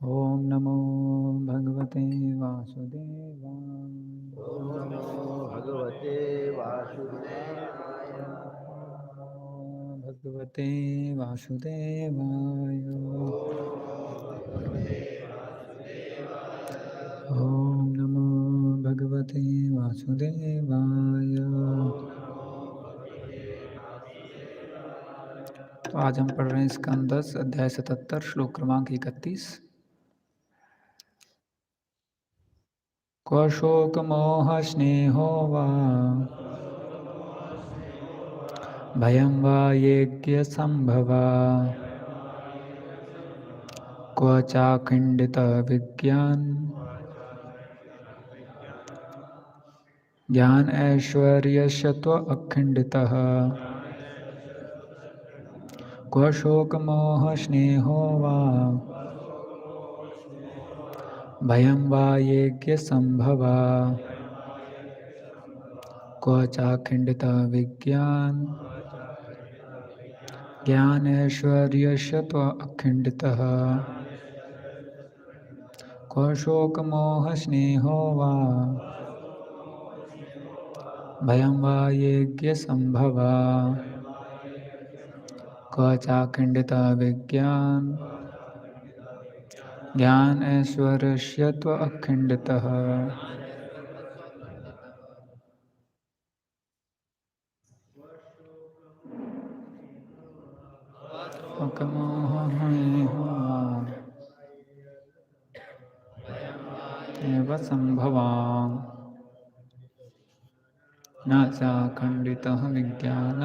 ओम नमो भगवते वासुदेवाय। ओम नमो भगवते वासुदेवाय। भगवते वासुदेवाय। ओम नमो भगवते वासुदेवाय। तो आज हम पढ़ रहे हैं स्कंद 10 अध्याय 77 श्लोक क्रमांक 31। क्व शोक मोह स्नेहो वा भयं वा येज्ञ संभवा क्व चाखंडित विज्ञान ज्ञान ऐश्वर्यशत्व अखंडितः क्व शोक मोह स्नेहो वा भयं वा येज्ञ संभवा क्व चाखंडित विज्ञान ज्ञान ऐश्वर्यशत्व अखंडितः क्व शोक मोह स्नेहो वा भयं वा येज्ञ संभवा क्व चाखंडित विज्ञान ज्ञान ऐश्वर्यशत्व अखंडितः। एव संभवाम् न चाखंडितः विज्ञान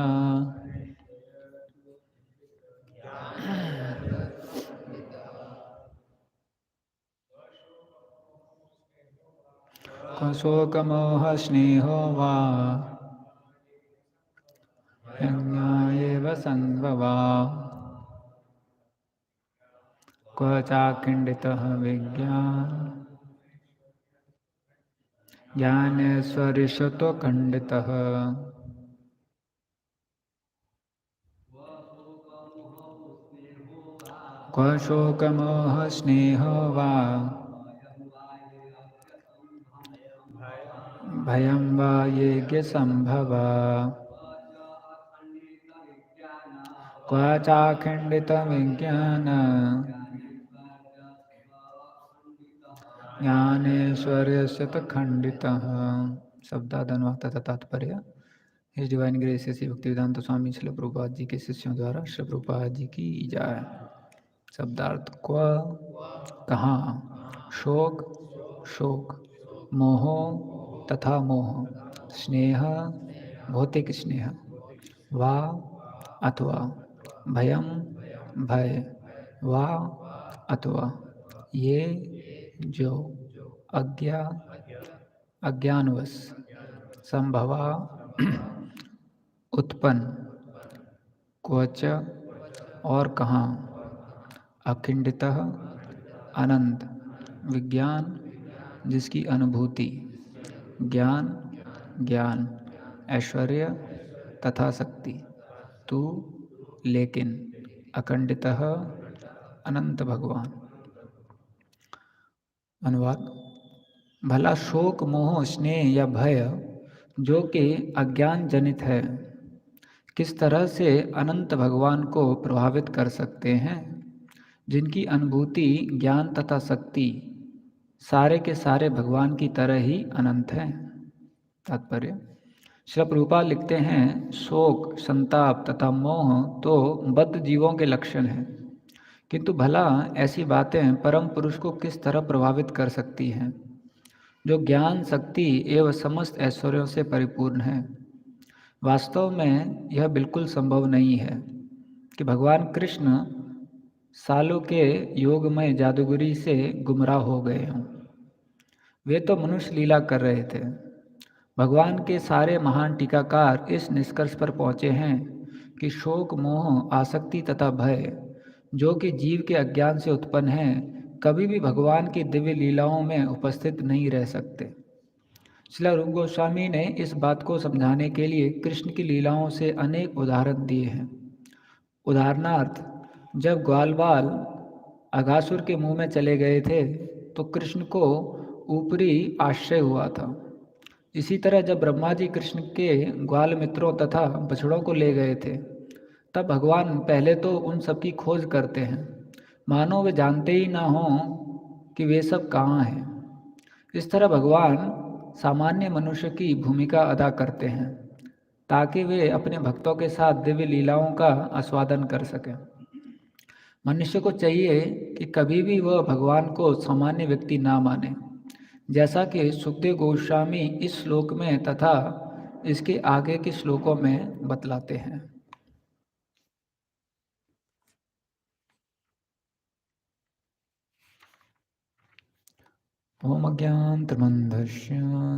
क्व शोकमोह स्नेहो वा यज्ञायैव संभवा क्व चाखंडितः विज्ञान ज्ञानैश्वर्यशत्व खंडितः। क्व शोकमोह स्नेहो वा भयं वा येज्ञ संभवा क्व चाखंडित विज्ञान ज्ञानेश्वर्यशत खंडितः। शब्दादनुवाद तथा तात्पर्य। His divine grace Shri Bhaktivedanta Swami Srila Prabhupada ji के शिष्यों द्वारा श्री प्रभुपाद जी की जय। शब्दार्थ क्व कहाँ, शोक शोक, मोह तथा मोह, स्नेह भौतिक स्नेह, वा अथवा, भयम भय, वा अथवा, ये जो अज्ञा अज्ञानवश संभवा उत्पन्न क्वच और कहाँ अखंडितः अनंत विज्ञान जिसकी अनुभूति ज्ञान ज्ञान ऐश्वर्य तथा शक्ति तू लेकिन अखंडितः अनंत भगवान। अनुवाद। भला शोक मोह स्नेह या भय जो कि अज्ञान जनित है किस तरह से अनंत भगवान को प्रभावित कर सकते हैं जिनकी अनुभूति ज्ञान तथा शक्ति सारे के सारे भगवान की तरह ही अनंत हैं। तात्पर्य। श्री प्रभुपाद लिखते हैं शोक संताप तथा मोह तो बद्ध जीवों के लक्षण हैं, किंतु भला ऐसी बातें परम पुरुष को किस तरह प्रभावित कर सकती हैं जो ज्ञान शक्ति एवं समस्त ऐश्वर्यों से परिपूर्ण है। वास्तव में यह बिल्कुल संभव नहीं है कि भगवान कृष्ण सालों के योगमय जादूगरी से गुमराह हो गए हों। वे तो मनुष्य लीला कर रहे थे। भगवान के सारे महान टीकाकार इस निष्कर्ष पर पहुँचे हैं कि शोक मोह आसक्ति तथा भय जो कि जीव के अज्ञान से उत्पन्न हैं कभी भी भगवान की दिव्य लीलाओं में उपस्थित नहीं रह सकते। श्रील रूप गोस्वामी ने इस बात को समझाने के लिए कृष्ण की लीलाओं से अनेक उदाहरण दिए हैं। उदाहरणार्थ, जब ग्वाल बाल अघासुर के मुंह में चले गए थे तो कृष्ण को ऊपरी आश्रय हुआ था। इसी तरह जब ब्रह्मा जी कृष्ण के ग्वाल मित्रों तथा बछड़ों को ले गए थे तब भगवान पहले तो उन सब की खोज करते हैं, मानो वे जानते ही ना हों कि वे सब कहाँ हैं। इस तरह भगवान सामान्य मनुष्य की भूमिका अदा करते हैं ताकि वे अपने भक्तों के साथ दिव्य लीलाओं का आस्वादन कर सकें। मनुष्य को चाहिए कि कभी भी वह भगवान को सामान्य व्यक्ति ना माने, जैसा कि सुखदेव गोस्वामी इस श्लोक में तथा इसके आगे के श्लोकों में बतलाते हैं। ओम अज्ञानतिमिरन्धस्य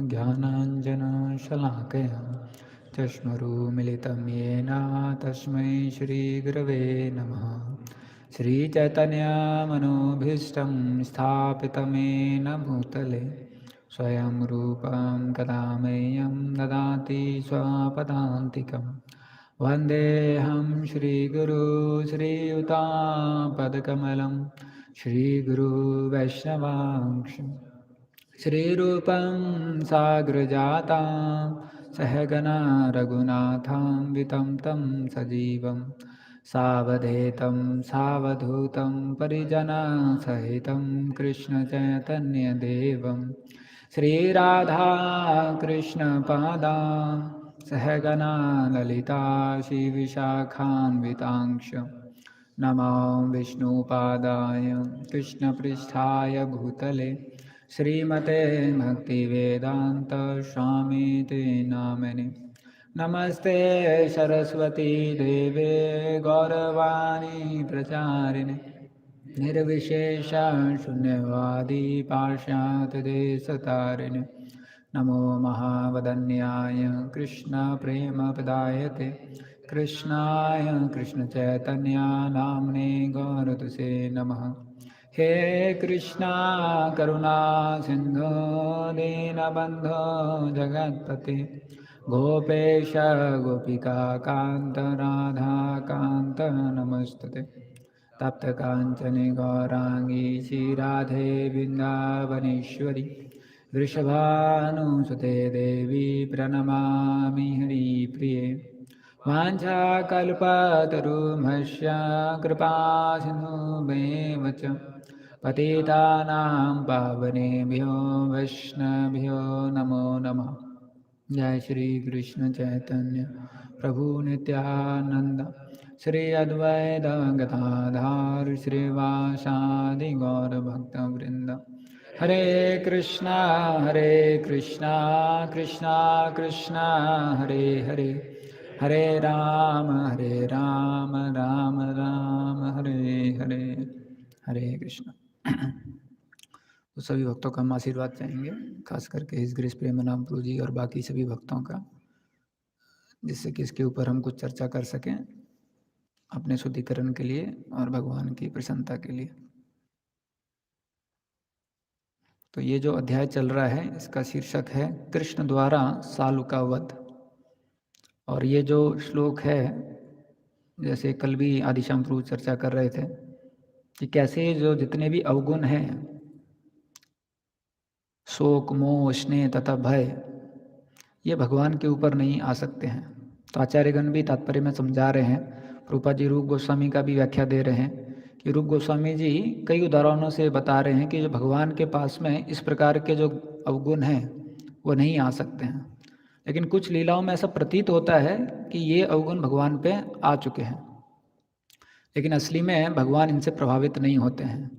ज्ञानाञ्जनशलाकया चक्षुरुन्मीलितं येन तस्मै श्रीगुरवे नमः। श्रीचैतन्यमनोभीष्टं स्थापितं येन भूतले स्वयं रूपं कदा मह्यं ददाति स्वपदान्तिकं। वन्देऽहं श्रीगुरू श्रीयुतापदकमलं श्रीगुरुवैष्णवांश श्रीरूपं साग्रजातां सहगना रघुनाथान्वितं तं सजीवं सावधेतं सावधूतं परिजनसहितं कृष्णचैतन्यदेवं श्रीराधाकृष्णपादां सहगना ललिता श्रीविशाखान्वितांश नमो विष्णुपादाय कृष्णपृष्ठाय भूतले श्रीमते भक्तिवेदांत स्वामीति नामिने। नमस्ते सरस्वती देवे गौरवाणी प्रचारिणे निर्विशेष शून्यवादी पाश्चात्यदेशतारिणे। नमो महावदन्याय कृष्णप्रेमप्रदायते कृष्णाय कृष्णचैतन्य नाम्ने गौरतुसे नमः। हे कृष्णा करुणा सिंधु दीनबन्धो जगत्पते गोपेश गोपिका कांत राधा कांत नमस्तुते। तप्त कांचने गौरांगी श्रीराधे वृंदावनेश्वरी वृषभानुसुते देवी प्रणमामि हरिप्रिये। वाञ्छाकल्पतरुमस्य कृपा सिन्धुमेव च पतितानां पावनेभ्यो वैष्णवेभ्यो नमो नमः। जय श्री कृष्ण चैतन्य प्रभु नित्यानंद श्री अद्वैत गदाधर श्रीवासादि गौर भक्त वृंद। हरे कृष्णा कृष्णा कृष्णा हरे हरे हरे राम राम राम हरे हरे। हरे कृष्ण। तो सभी भक्तों का हम आशीर्वाद चाहेंगे, खास करके इस ग्रेस प्रेमानंद प्रभु जी और बाकी सभी भक्तों का, जिससे कि इसके ऊपर हम कुछ चर्चा कर सकें अपने शुद्धिकरण के लिए और भगवान की प्रसन्नता के लिए। तो ये जो अध्याय चल रहा है इसका शीर्षक है कृष्ण द्वारा सालू का वध। और ये जो श्लोक है, जैसे कल भी आदिश्याम प्रभु चर्चा कर रहे थे कि कैसे जो जितने भी अवगुण हैं, शोक मोह स्नेह तथा भय, ये भगवान के ऊपर नहीं आ सकते हैं। तो आचार्यगण भी तात्पर्य में समझा रहे हैं, रूपा जी रूप गोस्वामी का भी व्याख्या दे रहे हैं कि रूप गोस्वामी जी कई उदाहरणों से बता रहे हैं कि जो भगवान के पास में इस प्रकार के जो अवगुण हैं वो नहीं आ सकते हैं। लेकिन कुछ लीलाओं में ऐसा प्रतीत होता है कि ये अवगुण भगवान पे आ चुके हैं, लेकिन असली में भगवान इनसे प्रभावित नहीं होते हैं।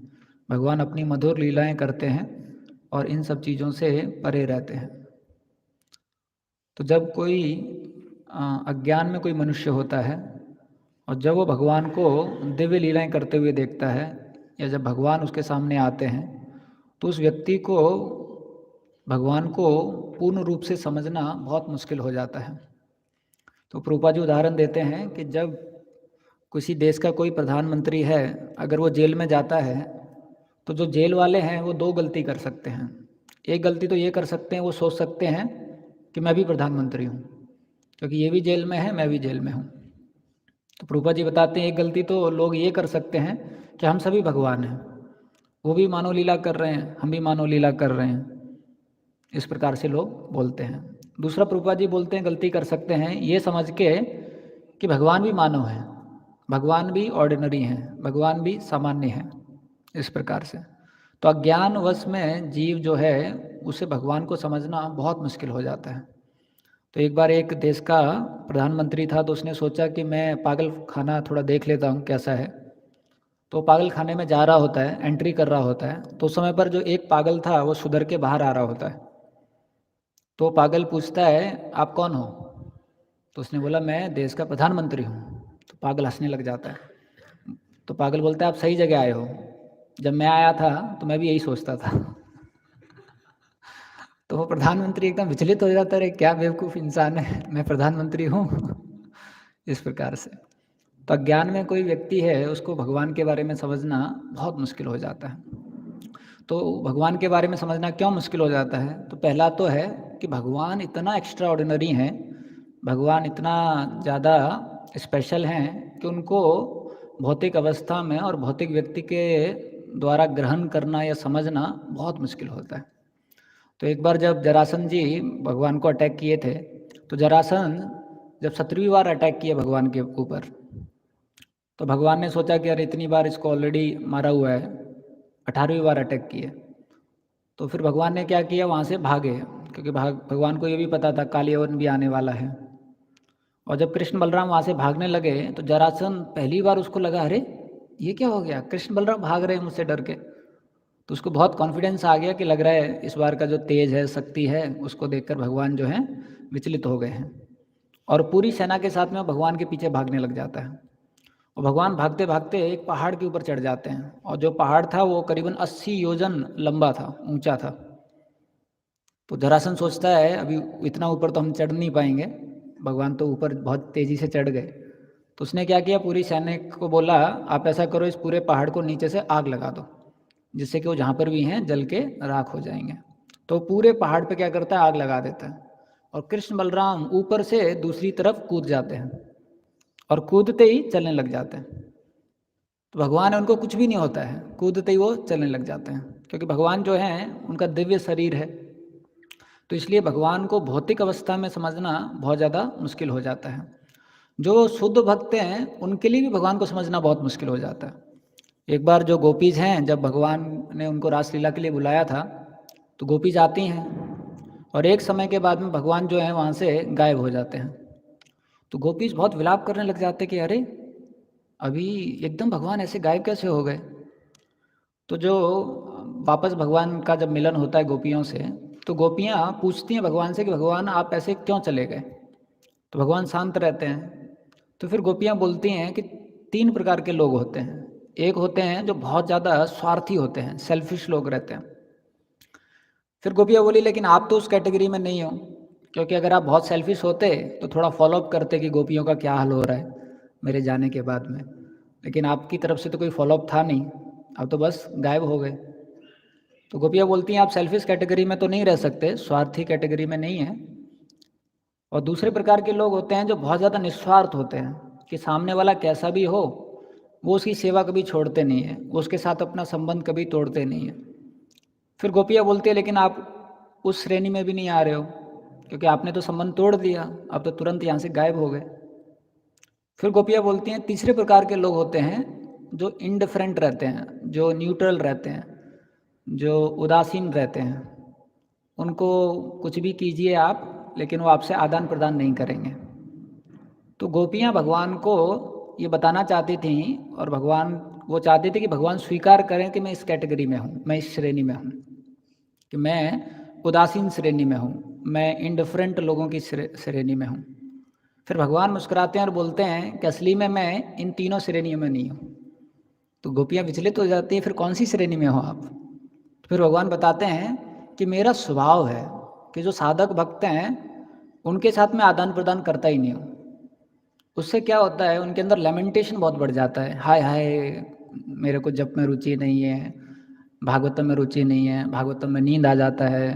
भगवान अपनी मधुर लीलाएं करते हैं और इन सब चीज़ों से परे रहते हैं। तो जब कोई अज्ञान में कोई मनुष्य होता है और जब वो भगवान को दिव्य लीलाएं करते हुए देखता है या जब भगवान उसके सामने आते हैं तो उस व्यक्ति को भगवान को पूर्ण रूप से समझना बहुत मुश्किल हो जाता है। तो प्रभुपाद जी उदाहरण देते हैं कि जब किसी देश का कोई प्रधानमंत्री है, अगर वो जेल में जाता है तो जो जेल वाले हैं वो दो गलती कर सकते हैं। एक गलती तो ये कर सकते हैं, वो सोच सकते हैं कि मैं भी प्रधानमंत्री हूँ, क्योंकि ये भी जेल में है, मैं भी जेल में हूँ। तो प्रभुपाद जी बताते हैं एक गलती तो लोग ये कर सकते हैं कि हम सभी भगवान हैं, वो भी मानव लीला कर रहे हैं, हम भी मानव लीला कर रहे हैं। इस प्रकार से लोग बोलते हैं। दूसरा प्रभुपाद जी बोलते हैं गलती कर सकते हैं ये समझ के कि भगवान भी मानव हैं, भगवान भी ऑर्डिनरी हैं, भगवान भी सामान्य हैं, इस प्रकार से। तो अज्ञानवश में जीव जो है उसे भगवान को समझना बहुत मुश्किल हो जाता है। तो एक बार एक देश का प्रधानमंत्री था, तो उसने सोचा कि मैं पागल खाना थोड़ा देख लेता हूँ कैसा है। तो पागल खाने में जा रहा होता है, एंट्री कर रहा होता है, तो उस समय पर जो एक पागल था वो सुधर के बाहर आ रहा होता है। तो पागल पूछता है आप कौन हो? तो उसने बोला मैं देश का प्रधानमंत्री हूँ। तो पागल हंसने लग जाता है। तो पागल बोलता है आप सही जगह आए हो, जब मैं आया था तो मैं भी यही सोचता था। तो वो प्रधानमंत्री एकदम विचलित हो जाता है, क्या बेवकूफ़ इंसान है, मैं प्रधानमंत्री हूँ। इस प्रकार से तो अज्ञान में कोई व्यक्ति है उसको भगवान के बारे में समझना बहुत मुश्किल हो जाता है। तो भगवान के बारे में समझना क्यों मुश्किल हो जाता है? तो पहला तो है कि भगवान इतना एक्स्ट्रा ऑर्डिनरी हैं, भगवान इतना ज़्यादा स्पेशल हैं कि उनको भौतिक अवस्था में और भौतिक व्यक्ति के द्वारा ग्रहण करना या समझना बहुत मुश्किल होता है। तो एक बार जब जरासंध जी भगवान को अटैक किए थे, तो जरासंध जब 7वीं बार अटैक किए भगवान के ऊपर, तो भगवान ने सोचा कि अरे इतनी बार इसको ऑलरेडी मारा हुआ है, 18वीं बार अटैक किए। तो फिर भगवान ने क्या किया, वहाँ से भागे, क्योंकि भगवान को ये भी पता था कालियवन भी आने वाला है। और जब कृष्ण बलराम वहाँ से भागने लगे तो जरासंध पहली बार उसको लगा अरे ये क्या हो गया, कृष्ण बलराम भाग रहे हैं मुझसे डर के। तो उसको बहुत कॉन्फिडेंस आ गया कि लग रहा है इस बार का जो तेज है, शक्ति है, उसको देखकर भगवान जो है विचलित हो गए हैं। और पूरी सेना के साथ में भगवान के पीछे भागने लग जाता है। और भगवान भागते भागते एक पहाड़ के ऊपर चढ़ जाते हैं, और जो पहाड़ था वो करीबन 80 योजन लंबा था, ऊंचा था। तो जरासंध सोचता है अभी इतना ऊपर तो हम चढ़ नहीं पाएंगे, भगवान तो ऊपर बहुत तेज़ी से चढ़ गए। तो उसने क्या किया, पूरी सैनिक को बोला आप ऐसा करो इस पूरे पहाड़ को नीचे से आग लगा दो, जिससे कि वो जहाँ पर भी हैं जल के राख हो जाएंगे। तो पूरे पहाड़ पे क्या करता है, आग लगा देता है। और कृष्ण बलराम ऊपर से दूसरी तरफ कूद जाते हैं, और कूदते ही चलने लग जाते हैं। तो भगवान उनको कुछ भी नहीं होता है, कूदते ही वो चलने लग जाते हैं, क्योंकि भगवान जो हैं उनका दिव्य शरीर है। तो इसलिए भगवान को भौतिक अवस्था में समझना बहुत ज़्यादा मुश्किल हो जाता है। जो शुद्ध भक्त हैं उनके लिए भी भगवान को समझना बहुत मुश्किल हो जाता है। एक बार जो गोपीज हैं, जब भगवान ने उनको रासलीला के लिए बुलाया था, तो गोपीज आती हैं, और एक समय के बाद में भगवान जो है वहाँ से गायब हो जाते हैं। तो गोपीज बहुत विलाप करने लग जाते कि अरे अभी एकदम भगवान ऐसे गायब कैसे हो गए। तो जो वापस भगवान का जब मिलन होता है गोपियों से, तो गोपियाँ पूछती हैं भगवान से कि भगवान आप ऐसे क्यों चले गए। तो भगवान शांत रहते हैं। तो फिर गोपियाँ बोलती हैं कि 3 प्रकार के लोग होते हैं। एक होते हैं जो बहुत ज़्यादा स्वार्थी होते हैं, सेल्फिश लोग रहते हैं। फिर गोपियाँ बोली लेकिन आप तो उस कैटेगरी में नहीं हो, क्योंकि अगर आप बहुत सेल्फिश होते तो थोड़ा फॉलोअप करते कि गोपियों का क्या हाल हो रहा है मेरे जाने के बाद में, लेकिन आपकी तरफ से तो कोई फॉलोअप था नहीं, अब तो बस गायब हो गए। तो गोपियाँ बोलती हैं आप सेल्फिश कैटेगरी में तो नहीं रह सकते, स्वार्थी कैटेगरी में नहीं है। और दूसरे प्रकार के लोग होते हैं जो बहुत ज़्यादा निस्वार्थ होते हैं, कि सामने वाला कैसा भी हो वो उसकी सेवा कभी छोड़ते नहीं है, वो उसके साथ अपना संबंध कभी तोड़ते नहीं है। फिर गोपियाँ बोलती है लेकिन आप उस श्रेणी में भी नहीं आ रहे हो, क्योंकि आपने तो संबंध तोड़ दिया, आप तो तुरंत यहाँ से गायब हो गए। फिर गोपियाँ बोलती हैं तीसरे प्रकार के लोग होते हैं जो इंडिफरेंट रहते हैं, जो न्यूट्रल रहते हैं, जो उदासीन रहते हैं। उनको कुछ भी कीजिए आप, लेकिन वो आपसे आदान प्रदान नहीं करेंगे। तो गोपियाँ भगवान को ये बताना चाहती थीं, और भगवान वो चाहते थे कि भगवान स्वीकार करें कि मैं इस कैटेगरी में हूँ, मैं इस श्रेणी में हूँ, कि मैं उदासीन श्रेणी में हूँ, मैं इंडिफरेंट लोगों की श्रेणी में हूँ। फिर भगवान मुस्कुराते हैं और बोलते हैं कि असली में मैं इन तीनों श्रेणियों में नहीं हूँ। तो गोपियाँ विचलित हो जाती हैं, फिर कौन सी श्रेणी में हो आप? तो फिर भगवान बताते हैं कि मेरा स्वभाव है कि जो साधक भक्त हैं उनके साथ मैं आदान प्रदान करता ही नहीं हूँ। उससे क्या होता है, उनके अंदर लेमेंटेशन बहुत बढ़ जाता है, हाय हाय मेरे को जप में रुचि नहीं है, भागवतम में रुचि नहीं है, भागवतम में नींद आ जाता है,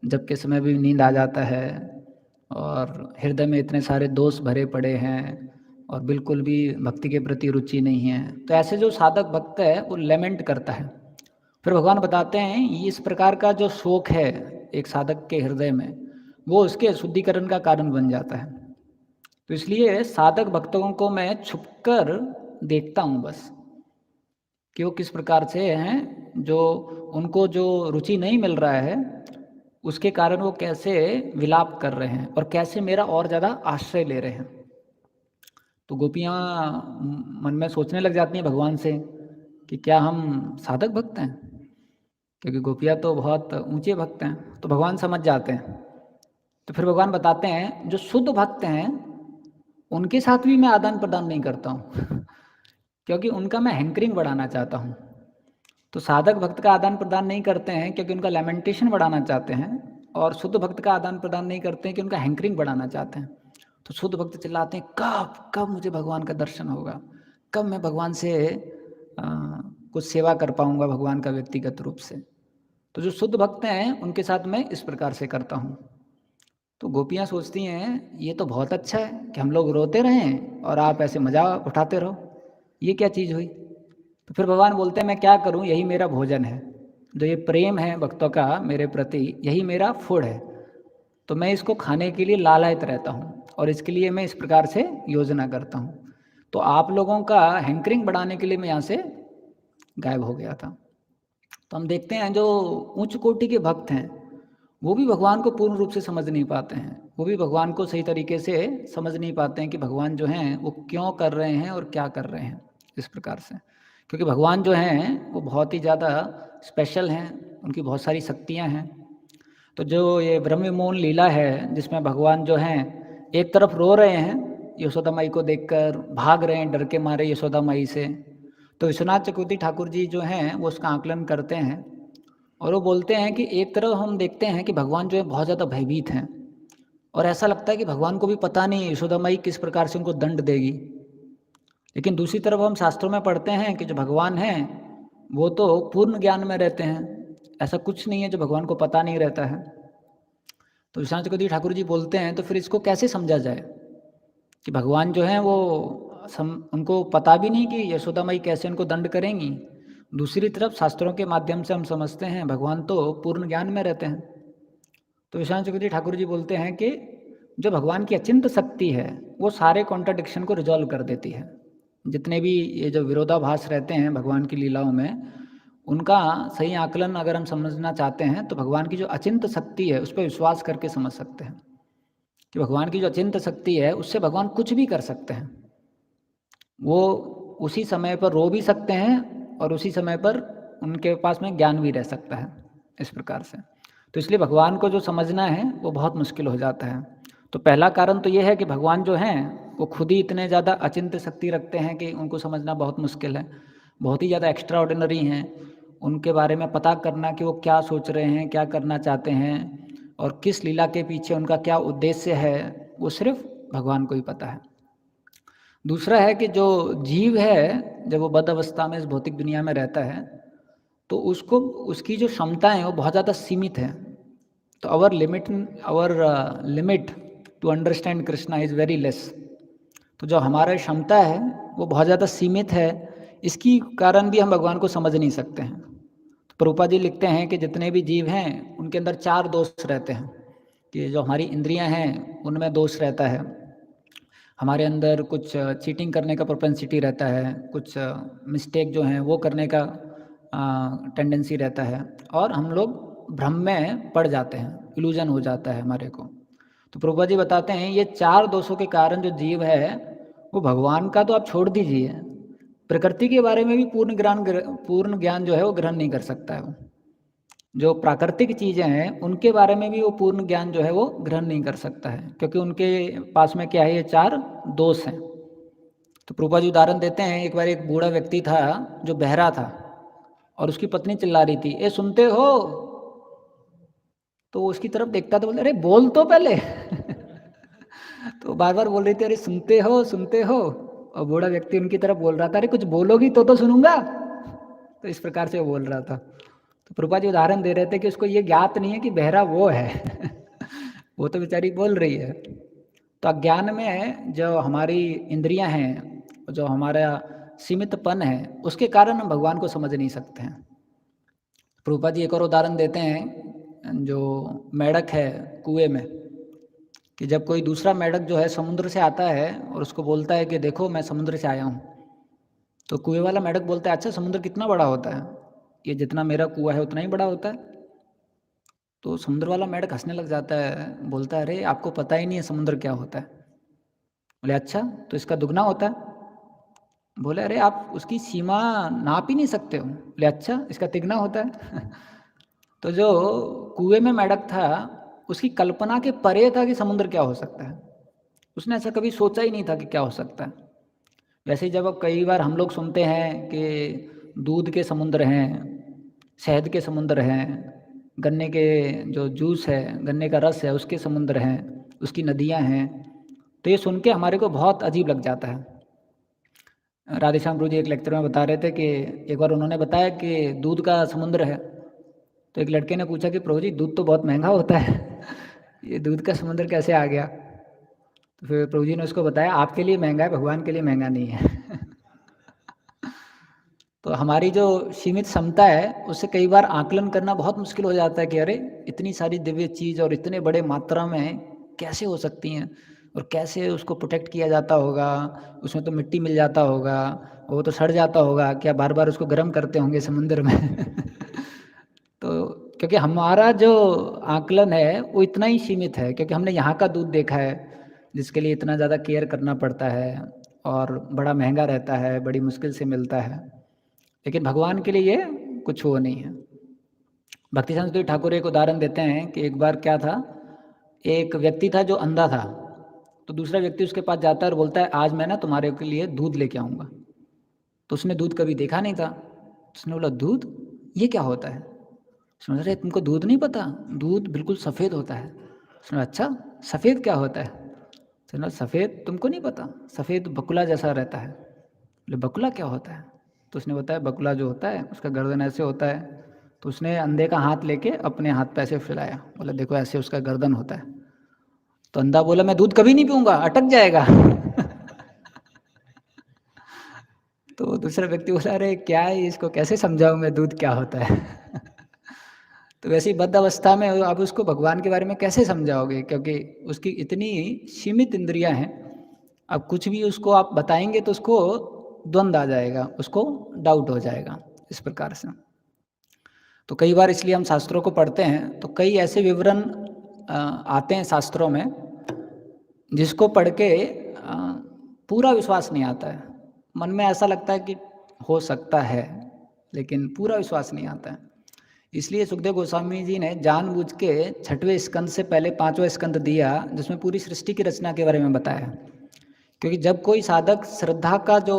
जप के समय भी नींद आ जाता है, और हृदय में इतने सारे दोष भरे पड़े हैं, और बिल्कुल भी भक्ति के प्रति रुचि नहीं है। तो ऐसे जो साधक भक्त है वो लेमेंट करता है, फिर भगवान बताते हैं इस प्रकार का जो शोक है एक साधक के हृदय में, वो उसके शुद्धिकरण का कारण बन जाता है। तो इसलिए साधक भक्तों को मैं छुपकर देखता हूँ बस, कि वो किस प्रकार से हैं, जो उनको जो रुचि नहीं मिल रहा है उसके कारण वो कैसे विलाप कर रहे हैं और कैसे मेरा और ज़्यादा आश्रय ले रहे हैं। तो गोपियाँ मन में सोचने लग जाती हैं भगवान से कि क्या हम साधक भक्त हैं, क्योंकि गोपियाँ तो बहुत ऊंचे भक्त हैं। तो भगवान समझ जाते हैं। तो फिर भगवान बताते हैं जो शुद्ध भक्त हैं उनके साथ भी मैं आदान प्रदान नहीं करता हूँ क्योंकि उनका मैं हैंकरिंग बढ़ाना चाहता हूँ। तो साधक भक्त का आदान प्रदान नहीं करते हैं क्योंकि उनका लैमेंटेशन बढ़ाना चाहते हैं, और शुद्ध भक्त का आदान प्रदान नहीं करते हैं कि उनका हैंकरिंग बढ़ाना चाहते हैं। तो शुद्ध भक्त चिल्लाते हैं कब कब मुझे भगवान का दर्शन होगा, कब मैं भगवान से कुछ सेवा कर पाऊंगा भगवान का व्यक्तिगत रूप से। तो जो शुद्ध भक्त हैं उनके साथ मैं इस प्रकार से करता हूँ। तो गोपियाँ सोचती हैं ये तो बहुत अच्छा है कि हम लोग रोते रहें और आप ऐसे मजा उठाते रहो, ये क्या चीज़ हुई। तो फिर भगवान बोलते हैं मैं क्या करूं, यही मेरा भोजन है, जो ये प्रेम है भक्तों का मेरे प्रति, यही मेरा फूड है। तो मैं इसको खाने के लिए लालायित रहता हूँ और इसके लिए मैं इस प्रकार से योजना करता हूँ। तो आप लोगों का हैंकरिंग बढ़ाने के लिए मैं यहाँ से गायब हो गया था। तो हम देखते हैं जो उच्च कोटि के भक्त हैं वो भी भगवान को पूर्ण रूप से समझ नहीं पाते हैं, वो भी भगवान को सही तरीके से समझ नहीं पाते हैं कि भगवान जो हैं वो क्यों कर रहे हैं और क्या कर रहे हैं इस प्रकार से। क्योंकि भगवान जो हैं वो बहुत ही ज़्यादा स्पेशल हैं, उनकी बहुत सारी शक्तियाँ हैं। तो जो ये ब्रह्म मोहन लीला है जिसमें भगवान जो हैं एक तरफ रो रहे हैं यशोदा माई को देखकर, भाग रहे हैं डर के मारे यशोदा माई से, तो विश्वनाथ चक्रवर्ती ठाकुर जी जो हैं वो उसका आकलन करते हैं और वो बोलते हैं कि एक तरफ हम देखते हैं कि भगवान जो है बहुत ज़्यादा भयभीत हैं और ऐसा लगता है कि भगवान को भी पता नहीं यशोदा माई किस प्रकार से उनको दंड देगी। लेकिन दूसरी तरफ हम शास्त्रों में पढ़ते हैं कि जो भगवान हैं वो तो पूर्ण ज्ञान में रहते हैं, ऐसा कुछ नहीं है जो भगवान को पता नहीं रहता है। तो विश्वनाथ चक्रवर्ती ठाकुर जी बोलते हैं तो फिर इसको कैसे समझा जाए कि भगवान जो हैं वो उनको पता भी नहीं कि यशोदा माई कैसे उनको दंड करेंगी, दूसरी तरफ शास्त्रों के माध्यम से हम समझते हैं भगवान तो पूर्ण ज्ञान में रहते हैं। तो विश्वनाथ चक्रवर्ती ठाकुर जी बोलते हैं कि जो भगवान की अचिंत शक्ति है वो सारे कॉन्ट्राडिक्शन को रिजॉल्व कर देती है। जितने भी ये जो विरोधाभास रहते हैं भगवान की लीलाओं में, उनका सही आकलन अगर हम समझना चाहते हैं तो भगवान की जो अचिंत शक्ति है उस पर विश्वास करके समझ सकते हैं कि भगवान की जो अचिंत शक्ति है उससे भगवान कुछ भी कर सकते हैं। वो उसी समय पर रो भी सकते हैं और उसी समय पर उनके पास में ज्ञान भी रह सकता है इस प्रकार से। तो इसलिए भगवान को जो समझना है वो बहुत मुश्किल हो जाता है। तो पहला कारण तो ये है कि भगवान जो हैं वो खुद ही इतने ज़्यादा अचिंत्य शक्ति रखते हैं कि उनको समझना बहुत मुश्किल है, बहुत ही ज़्यादा एक्स्ट्रा ऑर्डिनरी हैं। उनके बारे में पता करना कि वो क्या सोच रहे हैं, क्या करना चाहते हैं और किस लीला के पीछे उनका क्या उद्देश्य है, वो सिर्फ भगवान को ही पता है। दूसरा है कि जो जीव है जब वो बद्ध अवस्था में इस भौतिक दुनिया में रहता है तो उसको उसकी जो क्षमताएं हैं वो बहुत ज़्यादा सीमित है। तो our limit to understand Krishna is very less. तो जो हमारा क्षमता है वो बहुत ज़्यादा सीमित है, इसकी कारण भी हम भगवान को समझ नहीं सकते हैं। तो प्रभुपाद जी लिखते हैं कि जितने भी जीव हैं उनके अंदर 4 दोष रहते हैं, कि जो हमारी इंद्रियां हैं उनमें दोष रहता है, हमारे अंदर कुछ चीटिंग करने का प्रोपेंसिटी रहता है, कुछ मिस्टेक जो हैं वो करने का टेंडेंसी रहता है, और हम लोग भ्रम में पड़ जाते हैं, इल्यूजन हो जाता है हमारे को। तो प्रभुपा जी बताते हैं ये 4 दोषों के कारण जो जीव है वो भगवान का तो आप छोड़ दीजिए, प्रकृति के बारे में भी पूर्ण ज्ञान जो है वो ग्रहण नहीं कर सकता है। वो जो प्राकृतिक चीज़ें हैं उनके बारे में भी वो पूर्ण ज्ञान जो है वो ग्रहण नहीं कर सकता है, क्योंकि उनके पास में क्या है, ये 4 दोष हैं। तो प्रभुपा जी उदाहरण देते हैं, एक बार एक बूढ़ा व्यक्ति था जो बहरा था और उसकी पत्नी चिल्ला रही थी, ए सुनते हो। तो उसकी तरफ देखता तो बोले अरे बोल तो पहले तो बार बार बोल रही थी अरे सुनते हो सुनते हो, और बूढ़ा व्यक्ति उनकी तरफ बोल रहा था अरे कुछ बोलोगी तो सुनूंगा। तो इस प्रकार से वो बोल रहा था। तो प्रभुपाद जी उदाहरण दे रहे थे कि उसको ये ज्ञात नहीं है कि बहरा वो है वो तो बेचारी बोल रही है। तो अज्ञान में जो हमारी इंद्रियां हैं, जो हमारा सीमितपन है, उसके कारण हम भगवान को समझ नहीं सकते हैं। प्रभुपाद जी एक और उदाहरण देते हैं, जो मेढक है कुएं में, कि जब कोई दूसरा मेढक जो है समुद्र से आता है और उसको बोलता है कि देखो मैं समुद्र से आया हूँ, तो कुएं वाला मेढक बोलता है अच्छा समुद्र कितना बड़ा होता है, ये जितना मेरा कुआं है उतना ही बड़ा होता है। तो समुद्र वाला मेढक हंसने लग जाता है, बोलता है अरे आपको पता ही नहीं है समुद्र क्या होता है। बोले अच्छा तो इसका दुगना होता है। बोले अरे आप उसकी सीमा नाप ही नहीं सकते हो। बोले अच्छा इसका तिगना होता है। तो जो कुएं में मेढक था उसकी कल्पना के परे था कि समुद्र क्या हो सकता है, उसने ऐसा कभी सोचा ही नहीं था कि क्या हो सकता है। वैसे ही जब अब कई बार हम लोग सुनते हैं कि दूध के समुद्र हैं, शहद के समुद्र हैं, गन्ने के जो जूस है, गन्ने का रस है उसके समुद्र हैं, उसकी नदियां हैं, तो ये सुन के हमारे को बहुत अजीब लग जाता है। राधेश्याम गुरु जी एक लेक्चर में बता रहे थे कि एक बार उन्होंने बताया कि दूध का समुद्र है, तो एक लड़के ने पूछा कि प्रभु जी दूध तो बहुत महंगा होता है। ये दूध का समुद्र कैसे आ गया। तो फिर प्रभु जी ने उसको बताया आपके लिए महंगा है, भगवान के लिए महंगा नहीं है। तो हमारी जो सीमित क्षमता है उससे कई बार आकलन करना बहुत मुश्किल हो जाता है कि अरे इतनी सारी दिव्य चीज़ और इतने बड़े मात्रा में कैसे हो सकती हैं, और कैसे उसको प्रोटेक्ट किया जाता होगा, उसमें तो मिट्टी मिल जाता होगा, वो तो सड़ जाता होगा, क्या बार बार उसको गर्म करते होंगे समुद्र में। तो क्योंकि हमारा जो आकलन है वो इतना ही सीमित है, क्योंकि हमने यहाँ का दूध देखा है जिसके लिए इतना ज़्यादा केयर करना पड़ता है और बड़ा महंगा रहता है, बड़ी मुश्किल से मिलता है, लेकिन भगवान के लिए ये कुछ वो नहीं है। भक्ति संस्कृति ठाकुर एक उदाहरण देते हैं कि एक बार क्या था, एक व्यक्ति था जो अंधा था, तो दूसरा व्यक्ति उसके पास जाता है और बोलता है आज मैं ना तुम्हारे के लिए दूध लेके आऊँगा। तो उसने दूध कभी देखा नहीं था, उसने बोला दूध ये क्या होता है। उसने अरे तुमको दूध नहीं पता, दूध बिल्कुल सफ़ेद होता है। उसने अच्छा सफ़ेद क्या होता है। उसने सफ़ेद तुमको नहीं पता, सफ़ेद बकुला जैसा रहता है। बोले बकुला क्या होता है। तो उसने बताया बकुला जो होता है उसका गर्दन ऐसे होता है। तो उसने अंधे का हाथ लेके अपने हाथ पे ऐसे फैलाया, बोला देखो ऐसे उसका गर्दन होता है। तो अंधा बोला मैं दूध कभी नहीं पीऊँगा, अटक जाएगा। तो दूसरा व्यक्ति बोला अरे क्या है इसको कैसे समझाऊँ मैं दूध क्या होता है। तो वैसी बद्ध अवस्था में आप उसको भगवान के बारे में कैसे समझाओगे, क्योंकि उसकी इतनी सीमित इंद्रियां हैं। अब कुछ भी उसको आप बताएंगे तो उसको द्वंद आ जाएगा, उसको डाउट हो जाएगा इस प्रकार से। तो कई बार इसलिए हम शास्त्रों को पढ़ते हैं तो कई ऐसे विवरण आते हैं शास्त्रों में जिसको पढ़ के पूरा विश्वास नहीं आता है। मन में ऐसा लगता है कि हो सकता है, लेकिन पूरा विश्वास नहीं आता है। इसलिए सुखदेव गोस्वामी जी ने जानबूझ के 6वें स्कंद से पहले 5वां स्कंद दिया, जिसमें पूरी सृष्टि की रचना के बारे में बताया। क्योंकि जब कोई साधक श्रद्धा का जो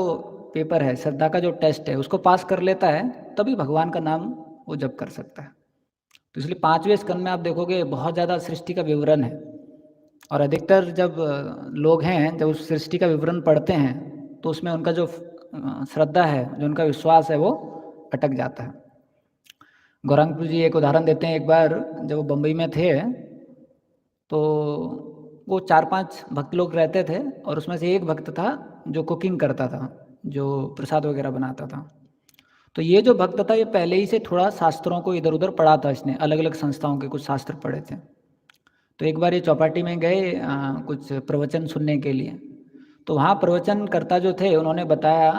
पेपर है, श्रद्धा का जो टेस्ट है, उसको पास कर लेता है तभी भगवान का नाम वो जप कर सकता है। तो इसलिए 5वें स्कंद में आप देखोगे बहुत ज़्यादा सृष्टि का विवरण है, और अधिकतर जब लोग हैं जब उस सृष्टि का विवरण पढ़ते हैं तो उसमें उनका जो श्रद्धा है, जो उनका विश्वास है, वो अटक जाता है। गौरांगपुर जी एक उदाहरण देते हैं, एक बार जब वो बम्बई में थे तो वो 4-5 भक्त लोग रहते थे, और उसमें से एक भक्त था जो कुकिंग करता था, जो प्रसाद वगैरह बनाता था। तो ये जो भक्त था ये पहले ही से थोड़ा शास्त्रों को इधर उधर पढ़ा था, इसने अलग अलग संस्थाओं के कुछ शास्त्र पढ़े थे। तो एक बार ये चौपाटी में गए कुछ प्रवचन सुनने के लिए। तो वहाँ प्रवचनकर्ता जो थे उन्होंने बताया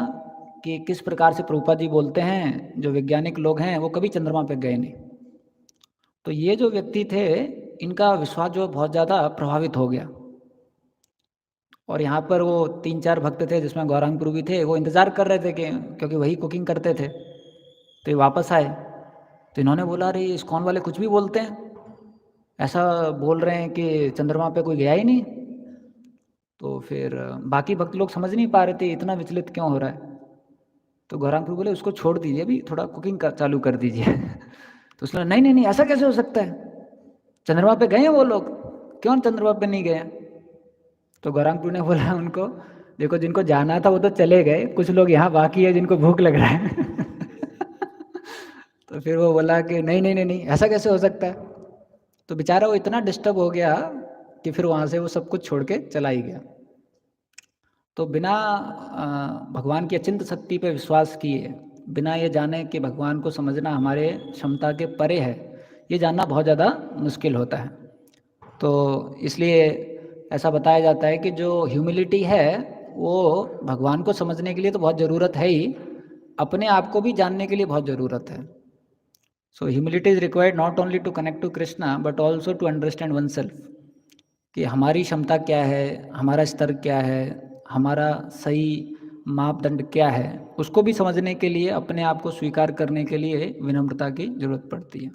कि किस प्रकार से प्रभुपाद जी बोलते हैं जो वैज्ञानिक लोग हैं वो कभी चंद्रमा पे गए नहीं। तो ये जो व्यक्ति थे इनका विश्वास जो बहुत ज़्यादा प्रभावित हो गया, और यहाँ पर वो 3-4 भक्त थे जिसमें गौरांग गुरु भी थे, वो इंतज़ार कर रहे थे कि क्योंकि वही कुकिंग करते थे, तो ये वापस आए। तो इन्होंने बोला अरे इस्कॉन वाले कुछ भी बोलते हैं, ऐसा बोल रहे हैं कि चंद्रमा पे कोई गया ही नहीं। तो फिर बाकी भक्त लोग समझ नहीं पा रहे थे इतना विचलित क्यों हो रहा है। तो गौरांग गुरु बोले उसको छोड़ दीजिए, अभी थोड़ा कुकिंग चालू कर दीजिए। तो उसने नहीं नहीं नहीं ऐसा कैसे हो सकता है, चंद्रमा पे गए हैं वो लोग, क्यों चंद्रमा पे नहीं गए। तो गौरांगपुर ने बोला उनको देखो जिनको जाना था वो तो चले गए, कुछ लोग यहाँ बाकी है जिनको भूख लग रहा है। तो फिर वो बोला कि नहीं नहीं नहीं नहीं ऐसा कैसे हो सकता है। तो बेचारा वो इतना डिस्टर्ब हो गया कि फिर वहाँ से वो सब कुछ छोड़ के चला ही गया। तो बिना भगवान की अचिंत शक्ति पे विश्वास किए बिना ये जाने कि भगवान को समझना हमारे क्षमता के परे है, ये जानना बहुत ज़्यादा मुश्किल होता है। तो इसलिए ऐसा बताया जाता है कि जो ह्यूमिलिटी है वो भगवान को समझने के लिए तो बहुत ज़रूरत है ही, अपने आप को भी जानने के लिए बहुत ज़रूरत है। So humility is required not only to connect to Krishna but also to understand oneself, कि हमारी क्षमता क्या है, हमारा स्तर क्या है, हमारा सही मापदंड क्या है, उसको भी समझने के लिए अपने आप को स्वीकार करने के लिए विनम्रता की जरूरत पड़ती है।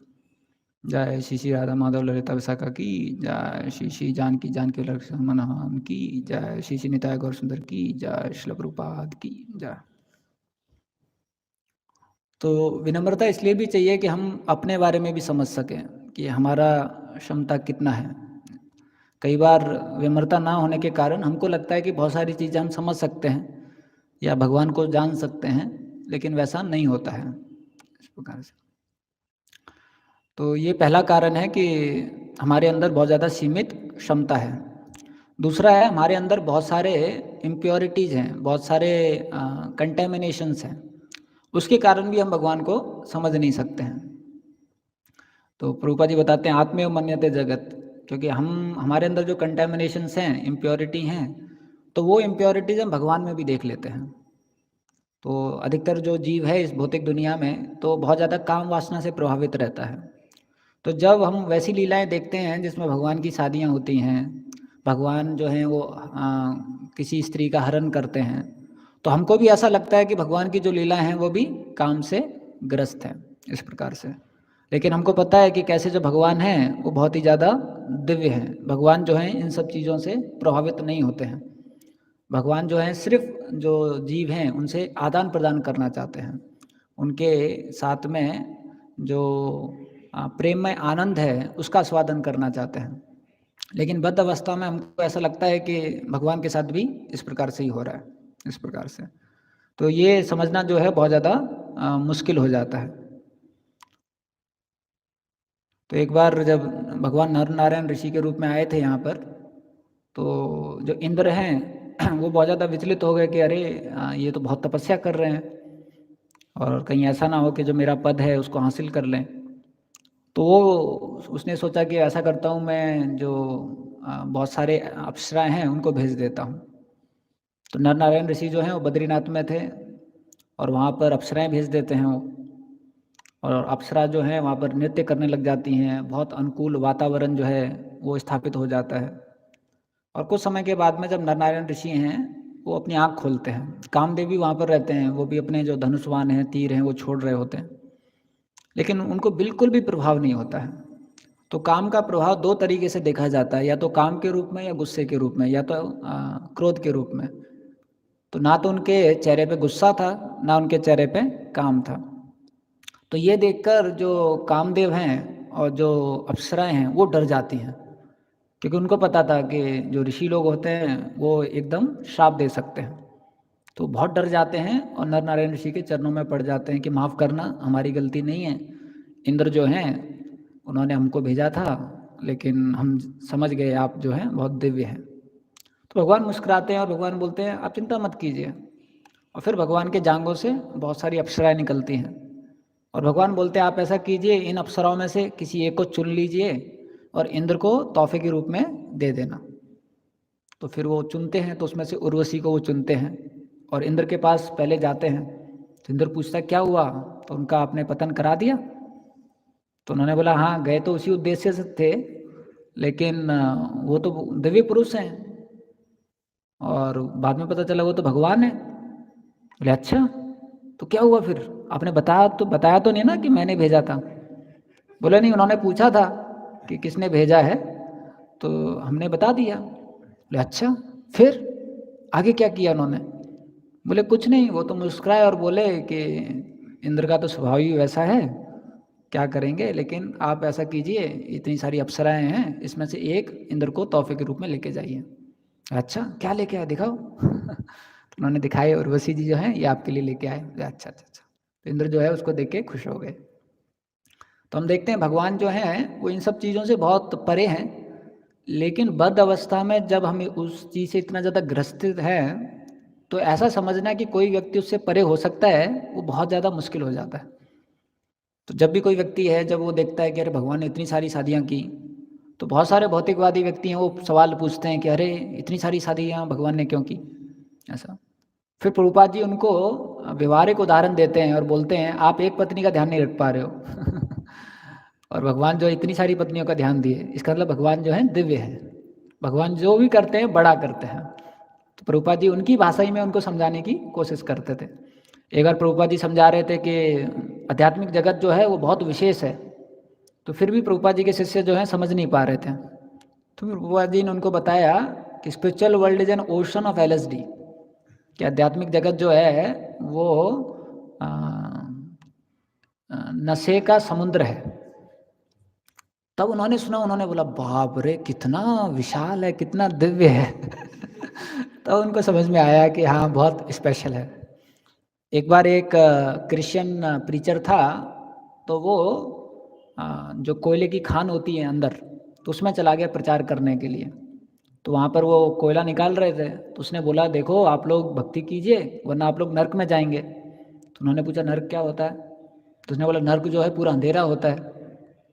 जय श्री श्री राधा माधव ललिता विशाखा की जय, श्री श्री जानकी लक्ष्मण की जय, श्री श्री निताय गौर सुंदर की जय, श्रील प्रभुपाद की जय। तो विनम्रता इसलिए भी चाहिए कि हम अपने बारे में भी समझ सकें कि हमारा क्षमता कितना है। कई बार विनम्रता ना होने के कारण हमको लगता है कि बहुत सारी चीज़ें हम समझ सकते हैं या भगवान को जान सकते हैं, लेकिन वैसा नहीं होता है इस प्रकार से। तो ये पहला कारण है कि हमारे अंदर बहुत ज़्यादा सीमित क्षमता है। दूसरा है हमारे अंदर बहुत सारे इम्प्योरिटीज़ हैं, बहुत सारे कंटेमिनेशंस हैं, उसके कारण भी हम भगवान को समझ नहीं सकते हैं। तो प्रभुपाद जी बताते हैं आत्मेव मन्यते जगत, क्योंकि हमारे अंदर जो कंटेमिनेशंस हैं, इम्प्योरिटी हैं, तो वो इम्प्योरिटीज़ हम भगवान में भी देख लेते हैं। तो अधिकतर जो जीव है इस भौतिक दुनिया में तो बहुत ज़्यादा काम वासना से प्रभावित रहता है। तो जब हम वैसी लीलाएं देखते हैं जिसमें भगवान की शादियां होती हैं, भगवान जो हैं वो किसी स्त्री का हरण करते हैं, तो हमको भी ऐसा लगता है कि भगवान की जो लीला हैं वो भी काम से ग्रस्त हैं इस प्रकार से। लेकिन हमको पता है कि कैसे जो भगवान हैं वो बहुत ही ज़्यादा दिव्य हैं। भगवान जो हैं इन सब चीज़ों से प्रभावित नहीं होते हैं। भगवान जो हैं सिर्फ जो जीव हैं उनसे आदान प्रदान करना चाहते हैं, उनके साथ में जो प्रेममय आनंद है उसका स्वादन करना चाहते हैं। लेकिन बद्ध अवस्था में हमको ऐसा लगता है कि भगवान के साथ भी इस प्रकार से ही हो रहा है, इस प्रकार से। तो ये समझना जो है बहुत ज़्यादा मुश्किल हो जाता है। तो एक बार जब भगवान नर नारायण ऋषि के रूप में आए थे यहाँ पर, तो जो इंद्र हैं वो बहुत ज़्यादा विचलित हो गए कि अरे ये तो बहुत तपस्या कर रहे हैं और कहीं ऐसा ना हो कि जो मेरा पद है उसको हासिल कर लें। तो वो उसने सोचा कि ऐसा करता हूँ मैं, जो बहुत सारे अप्सराएं हैं उनको भेज देता हूँ। तो नर नारायण ऋषि जो हैं वो बद्रीनाथ में थे और वहाँ पर अप्सराएं भेज देते हैं वो, और अप्सरा जो हैं वहाँ पर नृत्य करने लग जाती हैं, बहुत अनुकूल वातावरण जो है वो स्थापित हो जाता है। और कुछ समय के बाद में जब नर नारायण ऋषि हैं वो अपनी आँख खोलते हैं, कामदेव भी वहाँ पर रहते हैं, वो भी अपने जो धनुष्वान हैं, तीर हैं, वो छोड़ रहे होते हैं, लेकिन उनको बिल्कुल भी प्रभाव नहीं होता है। तो काम का प्रभाव दो तरीके से देखा जाता है, या तो काम के रूप में या गुस्से के रूप में, या तो क्रोध के रूप में। तो ना तो उनके चेहरे पे गुस्सा था, ना उनके चेहरे पे काम था। तो ये देखकर जो कामदेव हैं और जो अप्सराएं हैं वो डर जाती हैं, क्योंकि उनको पता था कि जो ऋषि लोग होते हैं वो एकदम श्राप दे सकते हैं। तो बहुत डर जाते हैं और नर नारायण ऋषि के चरणों में पड़ जाते हैं कि माफ़ करना, हमारी गलती नहीं है, इंद्र जो हैं उन्होंने हमको भेजा था, लेकिन हम समझ गए आप जो हैं बहुत दिव्य हैं। तो भगवान मुस्कुराते हैं और भगवान बोलते हैं आप चिंता मत कीजिए। और फिर भगवान के जांघों से बहुत सारी अप्सराएं निकलती हैं और भगवान बोलते हैं आप ऐसा कीजिए, इन अप्सराओं में से किसी एक को चुन लीजिए और इंद्र को तोहफे के रूप में दे देना। तो फिर वो चुनते हैं, तो उसमें से उर्वशी को वो चुनते हैं और इंद्र के पास पहले जाते हैं। तो इंद्र पूछता है क्या हुआ, तो उनका आपने पतन करा दिया। तो उन्होंने बोला हाँ, गए तो उसी उद्देश्य से थे, लेकिन वो तो दिव्य पुरुष हैं और बाद में पता चला वो तो भगवान है। बोले अच्छा, तो क्या हुआ फिर, आपने बताया तो नहीं ना कि मैंने भेजा था। बोले नहीं, उन्होंने पूछा था कि किसने भेजा है, तो हमने बता दिया। बोले अच्छा, फिर आगे क्या किया उन्होंने। बोले कुछ नहीं, वो तो मुस्कुराए और बोले कि इंद्र का तो स्वभाव ही वैसा है, क्या करेंगे, लेकिन आप ऐसा कीजिए, इतनी सारी अप्सराएं हैं, इसमें से एक इंद्र को तोहफे के रूप में लेके जाइए। अच्छा, क्या लेके आए दिखाओ। तो उन्होंने दिखाए, उर्वशी जी जो है ये आपके लिए लेके आए। अच्छा अच्छा अच्छा। तो इंद्र जो है उसको देख के खुश हो गए। तो हम देखते हैं भगवान जो हैं वो इन सब चीज़ों से बहुत परे हैं, लेकिन बद्ध अवस्था में जब हम उस चीज़ से इतना ज़्यादा ग्रसित हैं तो ऐसा समझना कि कोई व्यक्ति उससे परे हो सकता है, वो बहुत ज़्यादा मुश्किल हो जाता है। तो जब भी कोई व्यक्ति है, जब वो देखता है कि अरे भगवान ने इतनी सारी शादियाँ की, तो बहुत सारे भौतिकवादी व्यक्ति हैं, वो सवाल पूछते हैं कि अरे इतनी सारी शादियाँ भगवान ने क्यों की? ऐसा। फिर प्रभुपाद जी उनको व्यवहारिक उदाहरण देते हैं और बोलते हैं आप एक पत्नी का ध्यान नहीं रख पा रहे हो। और भगवान जो है इतनी सारी पत्नियों का ध्यान दिए, इसका मतलब भगवान जो है दिव्य है। भगवान जो भी करते हैं बड़ा करते हैं। तो प्रभुपाद जी उनकी भाषा ही में उनको समझाने की कोशिश करते थे। एक बार प्रभुपाद जी समझा रहे थे कि आध्यात्मिक जगत जो है वो बहुत विशेष है, तो फिर भी प्रभुपाद जी के शिष्य जो हैं समझ नहीं पा रहे थे। तो फिर प्रभुपाद जी ने उनको बताया कि spiritual world is an ocean of LSD, कि आध्यात्मिक जगत जो है वो अ, नशे का समुद्र है। तब उन्होंने सुना, उन्होंने बोला बाप रे कितना विशाल है, कितना दिव्य है। तब उनको समझ में आया कि हाँ बहुत स्पेशल है। एक बार एक क्रिश्चियन प्रीचर था, तो वो जो कोयले की खान होती है अंदर, तो उसमें चला गया प्रचार करने के लिए। तो वहाँ पर वो कोयला निकाल रहे थे, तो उसने बोला देखो आप लोग भक्ति कीजिए वरना आप लोग नर्क में जाएंगे। तो उन्होंने पूछा नर्क क्या होता है? तो उसने बोला नर्क जो है पूरा अंधेरा होता है।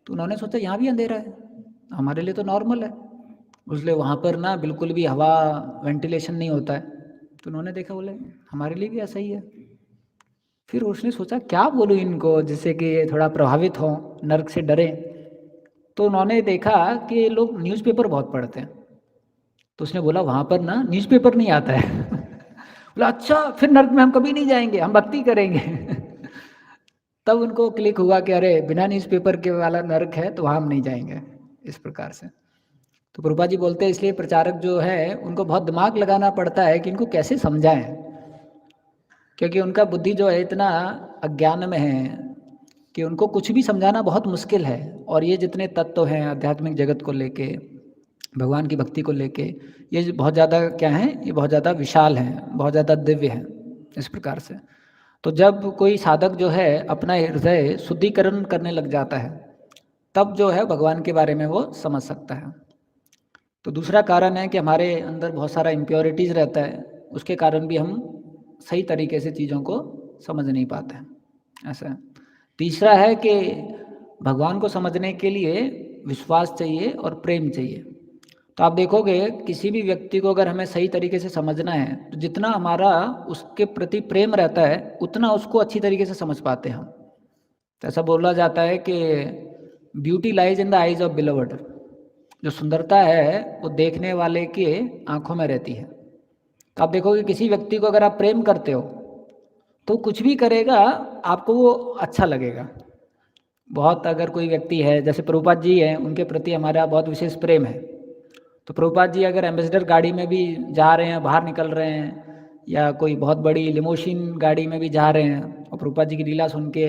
तो उन्होंने सोचा यहाँ भी अंधेरा है, हमारे लिए तो नॉर्मल है। उसलिए वहाँ पर ना बिल्कुल भी हवा वेंटिलेशन नहीं होता है। तो उन्होंने देखा, बोले हमारे लिए भी ऐसा ही है। फिर उसने सोचा क्या बोलूँ इनको जिससे कि ये थोड़ा प्रभावित हों, नर्क से डरें। तो उन्होंने देखा कि ये लोग न्यूज़पेपर बहुत पढ़ते हैं। तो उसने बोला वहाँ पर ना न्यूज़पेपर नहीं आता है। बोला अच्छा फिर नर्क में हम कभी नहीं जाएंगे, हम भक्ति करेंगे। तब उनको क्लिक हुआ कि अरे बिना न्यूज़पेपर के वाला नर्क है तो वहाँ हम नहीं जाएंगे, इस प्रकार से। तो प्रभुपाद जी बोलते हैं इसलिए प्रचारक जो है उनको बहुत दिमाग लगाना पड़ता है कि इनको कैसे समझाएं, क्योंकि उनका बुद्धि जो है इतना अज्ञान में है कि उनको कुछ भी समझाना बहुत मुश्किल है। और ये जितने तत्व हैं आध्यात्मिक जगत को लेके, भगवान की भक्ति को लेके, ये बहुत ज़्यादा क्या है, ये बहुत ज़्यादा विशाल हैं, बहुत ज़्यादा दिव्य हैं, इस प्रकार से। तो जब कोई साधक जो है अपना हृदय शुद्धिकरण करने लग जाता है, तब जो है भगवान के बारे में वो समझ सकता है। तो दूसरा कारण है कि हमारे अंदर बहुत सारा इम्प्योरिटीज़ रहता है, उसके कारण भी हम सही तरीके से चीज़ों को समझ नहीं पाते हैं, ऐसा है। तीसरा है कि भगवान को समझने के लिए विश्वास चाहिए और प्रेम चाहिए। तो आप देखोगे किसी भी व्यक्ति को अगर हमें सही तरीके से समझना है, तो जितना हमारा उसके प्रति प्रेम रहता है उतना उसको अच्छी तरीके से समझ पाते हैं हम। तो ऐसा बोला जाता है कि beauty lies in the eyes of beloved, जो सुंदरता है वो देखने वाले के आंखों में रहती है। तो आप देखोगे किसी व्यक्ति को अगर आप प्रेम करते हो तो कुछ भी करेगा आपको वो अच्छा लगेगा बहुत। अगर कोई व्यक्ति है जैसे प्रभुपाद जी हैं, उनके प्रति हमारा बहुत विशेष प्रेम है। तो प्रभुपाद जी अगर एम्बेसडर गाड़ी में भी जा रहे हैं, बाहर निकल रहे हैं, या कोई बहुत बड़ी लिमोसिन गाड़ी में भी जा रहे हैं, और प्रभुपाद जी की लीला सुन के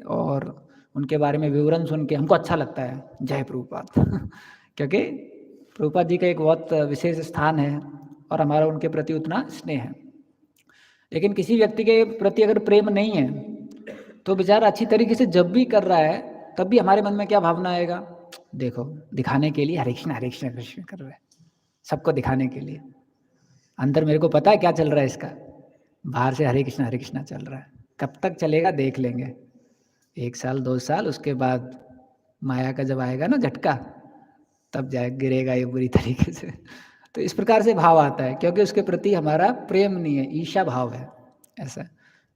और उनके बारे में विवरण सुन के हमको अच्छा लगता है, जय प्रभुपाद। क्योंकि प्रभुपाद जी का एक बहुत विशेष स्थान है और हमारा उनके प्रति उतना स्नेह है। लेकिन किसी व्यक्ति के प्रति अगर प्रेम नहीं है तो बेचारा अच्छी तरीके से जब भी कर रहा है तब भी हमारे मन में क्या भावना आएगा, देखो दिखाने के लिए हरे कृष्ण कृष्ण कर रहा है, सबको दिखाने के लिए। अंदर मेरे को पता है क्या चल रहा है इसका, बाहर से हरे कृष्णा चल रहा है। कब तक चलेगा देख लेंगे, 1 साल 2 साल, उसके बाद माया का जब आएगा ना झटका, तब जाए गिरेगा ये बुरी तरीके से। तो इस प्रकार से भाव आता है, क्योंकि उसके प्रति हमारा प्रेम नहीं है, ईर्ष्या भाव है ऐसा।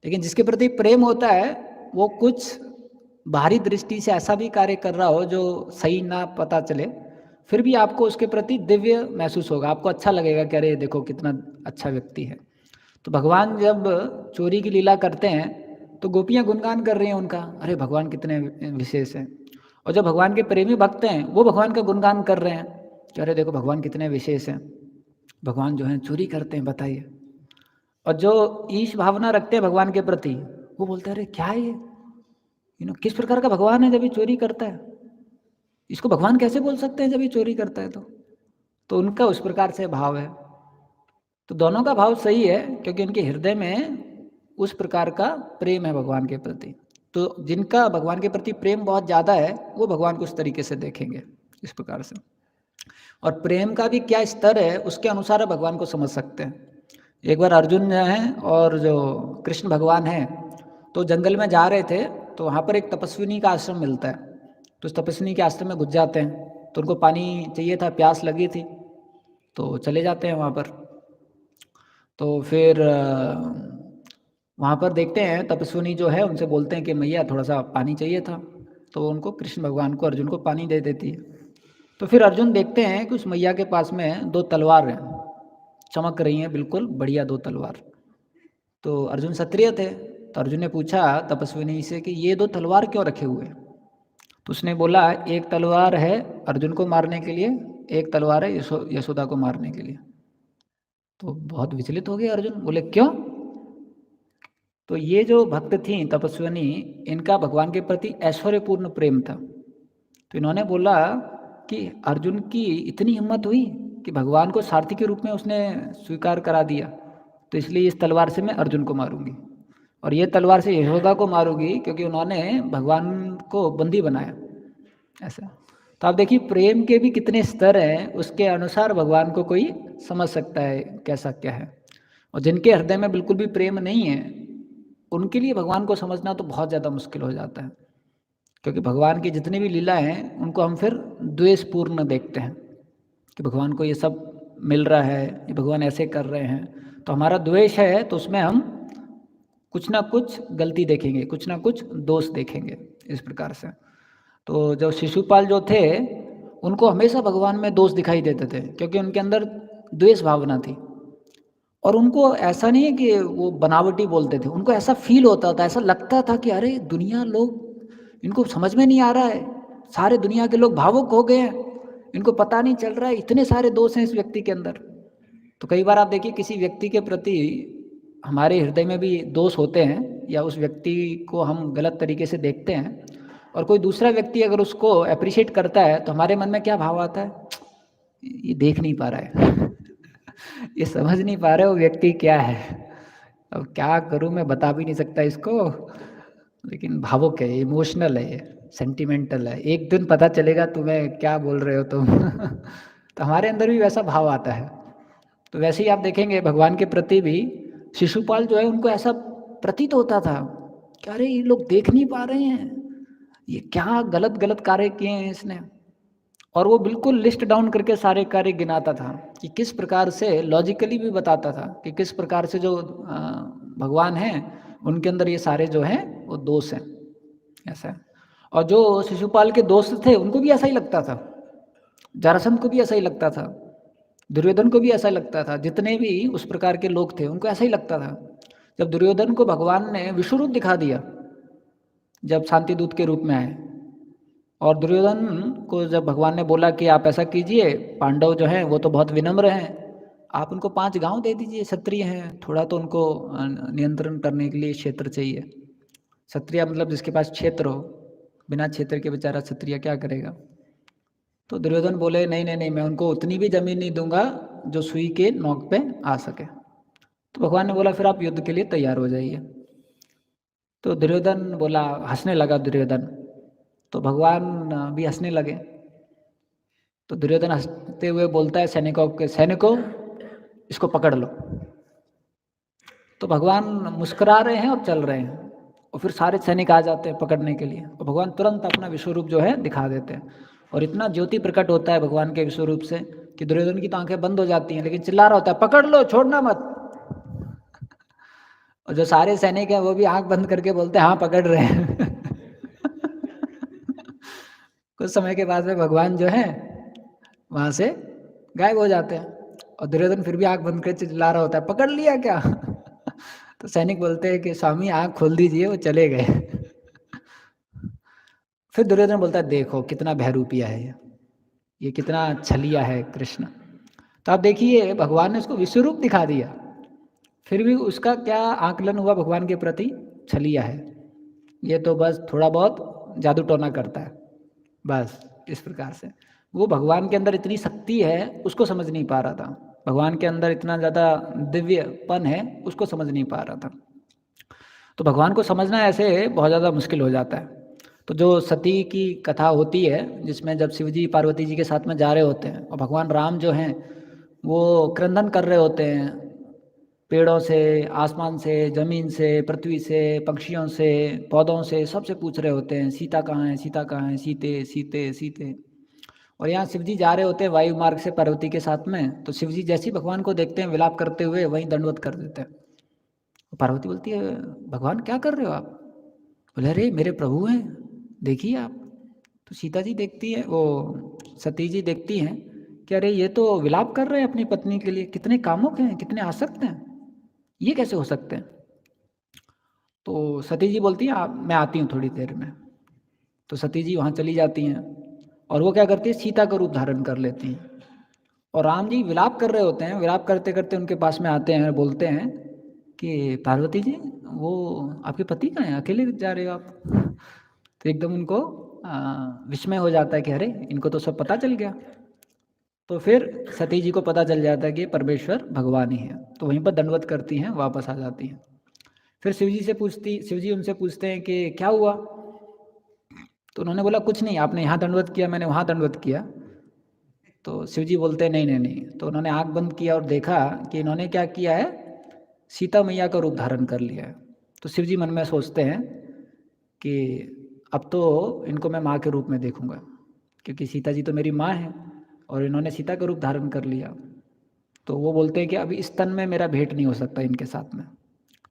लेकिन जिसके प्रति प्रेम होता है वो कुछ बाहरी दृष्टि से ऐसा भी कार्य कर रहा हो जो सही ना पता चले, फिर भी आपको उसके प्रति दिव्य महसूस होगा, आपको अच्छा लगेगा कि अरे देखो कितना अच्छा व्यक्ति है। तो भगवान जब चोरी की लीला करते हैं तो गोपियाँ गुणगान कर रही हैं उनका, अरे भगवान कितने विशेष हैं। और जो भगवान के प्रेमी भक्त हैं वो भगवान का गुणगान कर रहे हैं कि अरे देखो भगवान कितने विशेष हैं, भगवान जो हैं चोरी करते हैं बताइए। और जो ईश भावना रखते हैं भगवान के प्रति वो बोलते हैं अरे क्या है ये, किस प्रकार का भगवान है जब ये चोरी करता है, इसको भगवान कैसे बोल सकते हैं जब ये चोरी करता है। तो उनका उस प्रकार से भाव है। तो दोनों का भाव सही है क्योंकि उनके हृदय में उस प्रकार का प्रेम है भगवान के प्रति। तो जिनका भगवान के प्रति प्रेम बहुत ज़्यादा है वो भगवान को उस तरीके से देखेंगे, इस प्रकार से। और प्रेम का भी क्या स्तर है उसके अनुसार भगवान को समझ सकते हैं। एक बार अर्जुन जो हैं और जो कृष्ण भगवान हैं तो जंगल में जा रहे थे, तो वहाँ पर एक तपस्विनी का आश्रम मिलता है। तो उस तपस्विनी के आश्रम में घुस जाते हैं, तो उनको पानी चाहिए था, प्यास लगी थी, तो चले जाते हैं वहाँ पर। तो फिर वहाँ पर देखते हैं तपस्विनी जो है उनसे बोलते हैं कि मैया थोड़ा सा पानी चाहिए था, तो वो उनको कृष्ण भगवान को अर्जुन को पानी दे देती है। तो फिर अर्जुन देखते हैं कि उस मैया के पास में 2 तलवार हैं, चमक रही हैं बिल्कुल बढ़िया 2 तलवार। तो अर्जुन क्षत्रिय थे, तो अर्जुन ने पूछा तपस्विनी से कि ये 2 तलवार क्यों रखे हुए हैं? तो उसने बोला एक तलवार है अर्जुन को मारने के लिए, एक तलवार है यशोदा को मारने के लिए। तो बहुत विचलित हो गए अर्जुन, बोले क्यों? तो ये जो भक्त थीं तपस्विनी, इनका भगवान के प्रति ऐश्वर्यपूर्ण प्रेम था। तो इन्होंने बोला कि अर्जुन की इतनी हिम्मत हुई कि भगवान को सारथी के रूप में उसने स्वीकार करा दिया, तो इसलिए इस तलवार से मैं अर्जुन को मारूंगी, और ये तलवार से यशोदा को मारूंगी क्योंकि उन्होंने भगवान को बंदी बनाया। ऐसा तो आप देखिए प्रेम के भी कितने स्तर हैं, उसके अनुसार भगवान को कोई समझ सकता है कैसा क्या है। और जिनके हृदय में बिल्कुल भी प्रेम नहीं है, उनके लिए भगवान को समझना तो बहुत ज़्यादा मुश्किल हो जाता है, क्योंकि भगवान की जितनी भी लीला हैं उनको हम फिर द्वेषपूर्ण देखते हैं कि भगवान को ये सब मिल रहा है, ये भगवान ऐसे कर रहे हैं, तो हमारा द्वेष है, तो उसमें हम कुछ ना कुछ गलती देखेंगे, कुछ ना कुछ दोष देखेंगे इस प्रकार से। तो जो शिशुपाल जो थे उनको हमेशा भगवान में दोष दिखाई देते थे, क्योंकि उनके अंदर द्वेष भावना थी। और उनको ऐसा नहीं है कि वो बनावटी बोलते थे, उनको ऐसा फील होता था, ऐसा लगता था कि अरे दुनिया लोग इनको समझ में नहीं आ रहा है, सारे दुनिया के लोग भावुक हो गए हैं, इनको पता नहीं चल रहा है, इतने सारे दोष हैं इस व्यक्ति के अंदर। तो कई बार आप देखिए किसी व्यक्ति के प्रति हमारे हृदय में भी दोष होते हैं, या उस व्यक्ति को हम गलत तरीके से देखते हैं, और कोई दूसरा व्यक्ति अगर उसको अप्रिशिएट करता है तो हमारे मन में क्या भाव आता है, ये देख नहीं पा रहा है ये समझ नहीं पा रहा है वो व्यक्ति क्या है, अब क्या करूं मैं बता भी नहीं सकता इसको, लेकिन भावुक है, इमोशनल है, ये सेंटिमेंटल है, एक दिन पता चलेगा तुम्हें क्या बोल रहे हो तुम तो हमारे अंदर भी वैसा भाव आता है। तो वैसे ही आप देखेंगे भगवान के प्रति भी शिशुपाल जो है उनको ऐसा प्रतीत होता था कि अरे ये लोग देख नहीं पा रहे हैं, ये क्या गलत गलत कार्य किए हैं इसने। और वो बिल्कुल लिस्ट डाउन करके सारे कार्य गिनाता था कि किस प्रकार से, लॉजिकली भी बताता था कि किस प्रकार से जो भगवान हैं उनके अंदर ये सारे जो हैं वो दोष हैं, ऐसा है। और जो शिशुपाल के दोस्त थे उनको भी ऐसा ही लगता था, जरासंध को भी ऐसा ही लगता था, दुर्योधन को भी ऐसा लगता था, जितने भी उस प्रकार के लोग थे उनको ऐसा ही लगता था। जब दुर्योधन को भगवान ने विश्व रूप दिखा दिया, जब शांति दूत के रूप में आए, और दुर्योधन को जब भगवान ने बोला कि आप ऐसा कीजिए, पांडव जो हैं वो तो बहुत विनम्र हैं, आप उनको 5 गांव दे दीजिए, क्षत्रिय हैं, थोड़ा तो उनको नियंत्रण करने के लिए क्षेत्र चाहिए। क्षत्रिय मतलब जिसके पास क्षेत्र हो, बिना क्षेत्र के बेचारा क्षत्रिय क्या करेगा। तो दुर्योधन बोले नहीं नहीं नहीं, मैं उनको उतनी भी जमीन नहीं दूंगा जो सुई के नोक पे आ सके। तो भगवान ने बोला फिर आप युद्ध के लिए तैयार हो जाइए। तो दुर्योधन बोला, हंसने लगा दुर्योधन, तो भगवान भी हंसने लगे। तो दुर्योधन हंसते हुए बोलता है सैनिकों के, सैनिकों इसको पकड़ लो। तो भगवान मुस्कुरा रहे हैं और चल रहे हैं, और फिर सारे सैनिक आ जाते हैं पकड़ने के लिए, और भगवान तुरंत अपना विश्व रूप जो है दिखा देते हैं, और इतना ज्योति प्रकट होता है भगवान के विश्व रूप से कि दुर्योधन की तो आंखें बंद हो जाती हैं, लेकिन चिल्ला रहा होता है पकड़ लो छोड़ना मत। और जो सारे सैनिक हैं वो भी आंख बंद करके बोलते हैं हाँ पकड़ रहे हैं कुछ समय के बाद में भगवान जो है वहां से गायब हो जाते हैं, और दुर्योधन फिर भी आंख बंद कर चिल्ला रहा होता है पकड़ लिया क्या तो सैनिक बोलते हैं कि स्वामी आंख खोल दीजिए, वो चले गए फिर दुर्योधन बोलता है देखो कितना बहरूपिया है ये कितना छलिया है कृष्ण। तो आप देखिए भगवान ने उसको विश्व रूप दिखा दिया, फिर भी उसका क्या आकलन हुआ भगवान के प्रति, छलिया है, ये तो बस थोड़ा बहुत जादू टोना करता है बस। इस प्रकार से वो भगवान के अंदर इतनी शक्ति है उसको समझ नहीं पा रहा था, भगवान के अंदर इतना ज़्यादा दिव्यपन है उसको समझ नहीं पा रहा था। तो भगवान को समझना ऐसे बहुत ज़्यादा मुश्किल हो जाता है। तो जो सती की कथा होती है जिसमें जब शिवजी पार्वती जी के साथ में जा रहे होते हैं और भगवान राम जो हैं वो क्रंदन कर रहे होते हैं, पेड़ों से, आसमान से, जमीन से, पृथ्वी से, पक्षियों से, पौधों से, सबसे पूछ रहे होते हैं सीता कहाँ है, सीता कहाँ है, सीते सीते सीते। और यहाँ शिव जी जा रहे होते हैं वायु मार्ग से पार्वती के साथ में, तो शिव जी जैसे ही भगवान को देखते हैं विलाप करते हुए वहीं दंडवत कर देते हैं। तो पार्वती बोलती है भगवान क्या कर रहे हो आप? बोले अरे मेरे प्रभु हैं, देखिए आप। तो सीता जी देखती है, वो सती जी देखती हैं कि अरे ये तो विलाप कर रहे हैं अपनी पत्नी के लिए, कितने कामुक हैं, कितने आसक्त हैं, ये कैसे हो सकते हैं? तो सती जी बोलती हैं आप, मैं आती हूँ थोड़ी देर में। तो सती जी वहाँ चली जाती हैं और वो क्या करती है, सीता का रूप धारण कर लेती हैं। और राम जी विलाप कर रहे होते हैं, विलाप करते करते उनके पास में आते हैं, बोलते हैं कि पार्वती जी वो आपके पति कहाँ हैं, अकेले जा रहे हो आप? तो एकदम उनको विस्मय हो जाता है कि अरे इनको तो सब पता चल गया। तो फिर सती जी को पता चल जाता है कि परमेश्वर भगवान ही है, तो वहीं पर दंडवत करती हैं, वापस आ जाती हैं। फिर शिव जी उनसे पूछते हैं कि क्या हुआ? तो उन्होंने बोला कुछ नहीं, आपने यहाँ दंडवत किया, मैंने वहाँ दंडवत किया। तो शिव जी बोलते हैं नहीं नहीं नहीं। तो उन्होंने आँख बंद किया और देखा कि इन्होंने क्या किया है, सीता मैया का रूप धारण कर लिया है। तो शिव जी मन में सोचते हैं कि अब तो इनको मैं माँ के रूप में देखूंगा, क्योंकि सीता जी तो मेरी माँ है और इन्होंने सीता का रूप धारण कर लिया। तो वो बोलते हैं कि अभी इस तन में मेरा भेंट नहीं हो सकता इनके साथ में।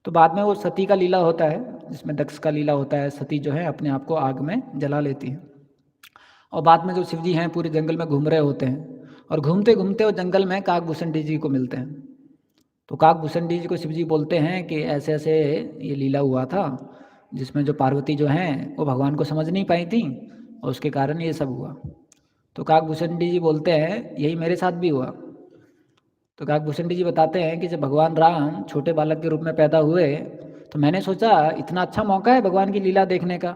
तो बाद में वो सती का लीला होता है, जिसमें दक्ष का लीला होता है, सती जो है अपने आप को आग में जला लेती है। और बाद में जो शिव जी हैं पूरे जंगल में घूम रहे होते हैं और घूमते घूमते वो जंगल में काकभूषणी जी को मिलते हैं। तो काकभूषणी जी को शिव जी बोलते हैं कि ऐसे ऐसे ये लीला हुआ था, जिसमें जो पार्वती जो हैं वो भगवान को समझ नहीं पाई थी और उसके कारण ये सब हुआ। तो काकभूषणी जी बोलते हैं यही मेरे साथ भी हुआ। तो काकभूषणी जी बताते हैं कि जब भगवान राम छोटे बालक के रूप में पैदा हुए तो मैंने सोचा इतना अच्छा मौका है भगवान की लीला देखने का,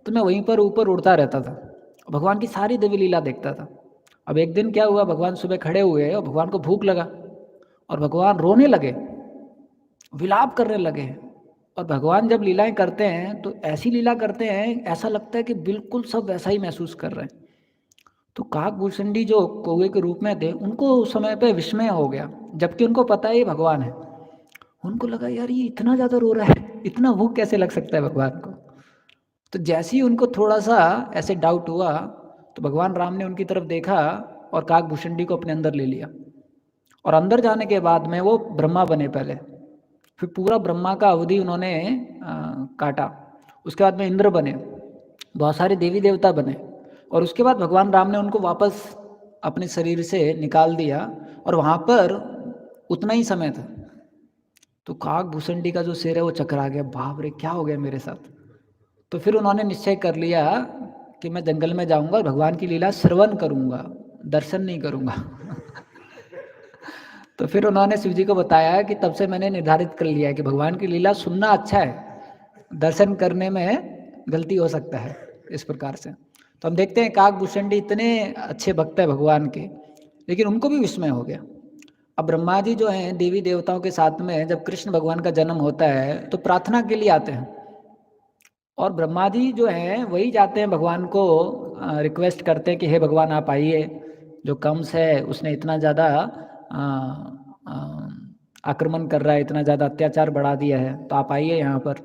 तो मैं वहीं पर ऊपर उड़ता रहता था, भगवान की सारी देवी लीला देखता था। अब एक दिन क्या हुआ, भगवान सुबह खड़े हुए और भगवान को भूख लगा और भगवान रोने लगे, विलाप करने लगे। और भगवान जब लीलाएं करते हैं तो ऐसी लीला करते हैं ऐसा लगता है कि बिल्कुल सब वैसा ही महसूस कर रहे हैं। तो काकभूषणी जो कौवे के रूप में थे उनको उस समय पे विस्मय हो गया, जबकि उनको पता है ये भगवान है। उनको लगा यार ये इतना ज़्यादा रो रहा है, इतना भूख कैसे लग सकता है भगवान को? तो जैसे ही उनको थोड़ा सा ऐसे डाउट हुआ तो भगवान राम ने उनकी तरफ देखा और काकभूषणी को अपने अंदर ले लिया। और अंदर जाने के बाद में वो ब्रह्मा बने पहले, फिर पूरा ब्रह्मा का अवधि उन्होंने काटा। उसके बाद में इंद्र बने, बहुत सारे देवी देवता बने और उसके बाद भगवान राम ने उनको वापस अपने शरीर से निकाल दिया और वहाँ पर उतना ही समय था। तो काकभूषणी का जो सिर है वो चकरा गया, बाप रे क्या हो गया मेरे साथ। तो फिर उन्होंने निश्चय कर लिया कि मैं जंगल में जाऊंगा और भगवान की लीला श्रवण करूंगा, दर्शन नहीं करूंगा। तो फिर उन्होंने शिव जी को बताया कि तब से मैंने निर्धारित कर लिया है कि भगवान की लीला सुनना अच्छा है, दर्शन करने में गलती हो सकता है, इस प्रकार से। तो हम देखते हैं काकभूषणी इतने अच्छे भक्त है भगवान के, लेकिन उनको भी विस्मय हो गया। अब ब्रह्मा जी जो हैं देवी देवताओं के साथ में जब कृष्ण भगवान का जन्म होता है तो प्रार्थना के लिए आते हैं और ब्रह्मा जी जो हैं वही जाते हैं भगवान को रिक्वेस्ट करते हैं कि हे भगवान आप आइए, जो कंस है उसने इतना ज़्यादा आक्रमण कर रहा है, इतना ज़्यादा अत्याचार बढ़ा दिया है, तो आप आइए यहाँ पर।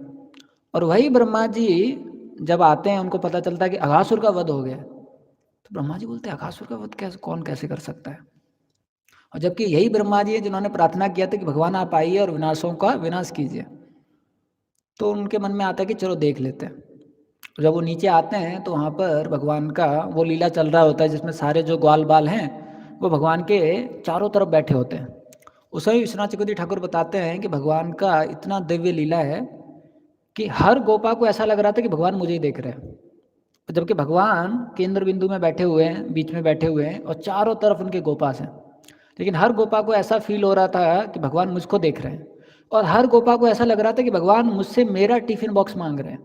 और वही ब्रह्मा जी जब आते हैं उनको पता चलता है कि अघासुर का वध हो गया। तो ब्रह्मा जी बोलते हैं अघासुर का वध कैसे, कौन कैसे कर सकता है? और जबकि यही ब्रह्मा जी है जिन्होंने प्रार्थना किया था कि भगवान आप आइए और विनाशों का विनाश कीजिए। तो उनके मन में आता है कि चलो देख लेते हैं। जब वो नीचे आते हैं तो वहाँ पर भगवान का वो लीला चल रहा होता है जिसमें सारे जो ग्वाल बाल हैं वो भगवान के चारों तरफ बैठे होते हैं। उस समय विश्वनाथ चक्रवर्ती ठाकुर बताते हैं कि भगवान का इतना दिव्य लीला है कि हर गोपा को ऐसा लग रहा था कि भगवान मुझे ही देख रहे हैं, जबकि भगवान केंद्र बिंदु में बैठे हुए हैं, बीच में बैठे हुए हैं और चारों तरफ उनके गोपास हैं। लेकिन हर गोपा को ऐसा फील हो रहा था कि भगवान मुझको देख रहे हैं और हर गोपा को ऐसा लग रहा था कि भगवान मुझसे मेरा टिफिन बॉक्स मांग रहे हैं।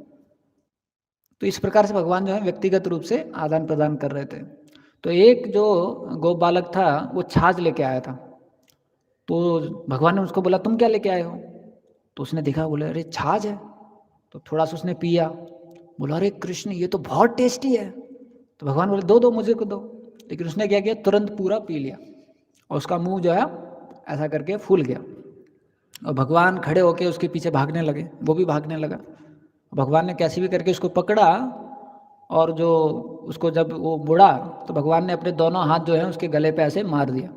तो इस प्रकार से भगवान जो है व्यक्तिगत रूप से आदान प्रदान कर रहे थे। तो एक जो गोप बालक था वो छाछ लेके आया था, तो भगवान ने उसको बोला तुम क्या लेके आए हो? तो उसने देखा, बोले अरे छाछ है। तो थोड़ा सा उसने पिया, बोला अरे कृष्ण ये तो बहुत टेस्टी है। तो भगवान बोले दो दो मुझे को दो। लेकिन उसने क्या किया, तुरंत पूरा पी लिया और उसका मुंह जो है ऐसा करके फूल गया। और भगवान खड़े होके उसके पीछे भागने लगे, वो भी भागने लगा। भगवान ने कैसे भी करके उसको पकड़ा, और जो उसको जब वो मुड़ा तो भगवान ने अपने दोनों हाथ जो है उसके गले पे ऐसे मार दिया,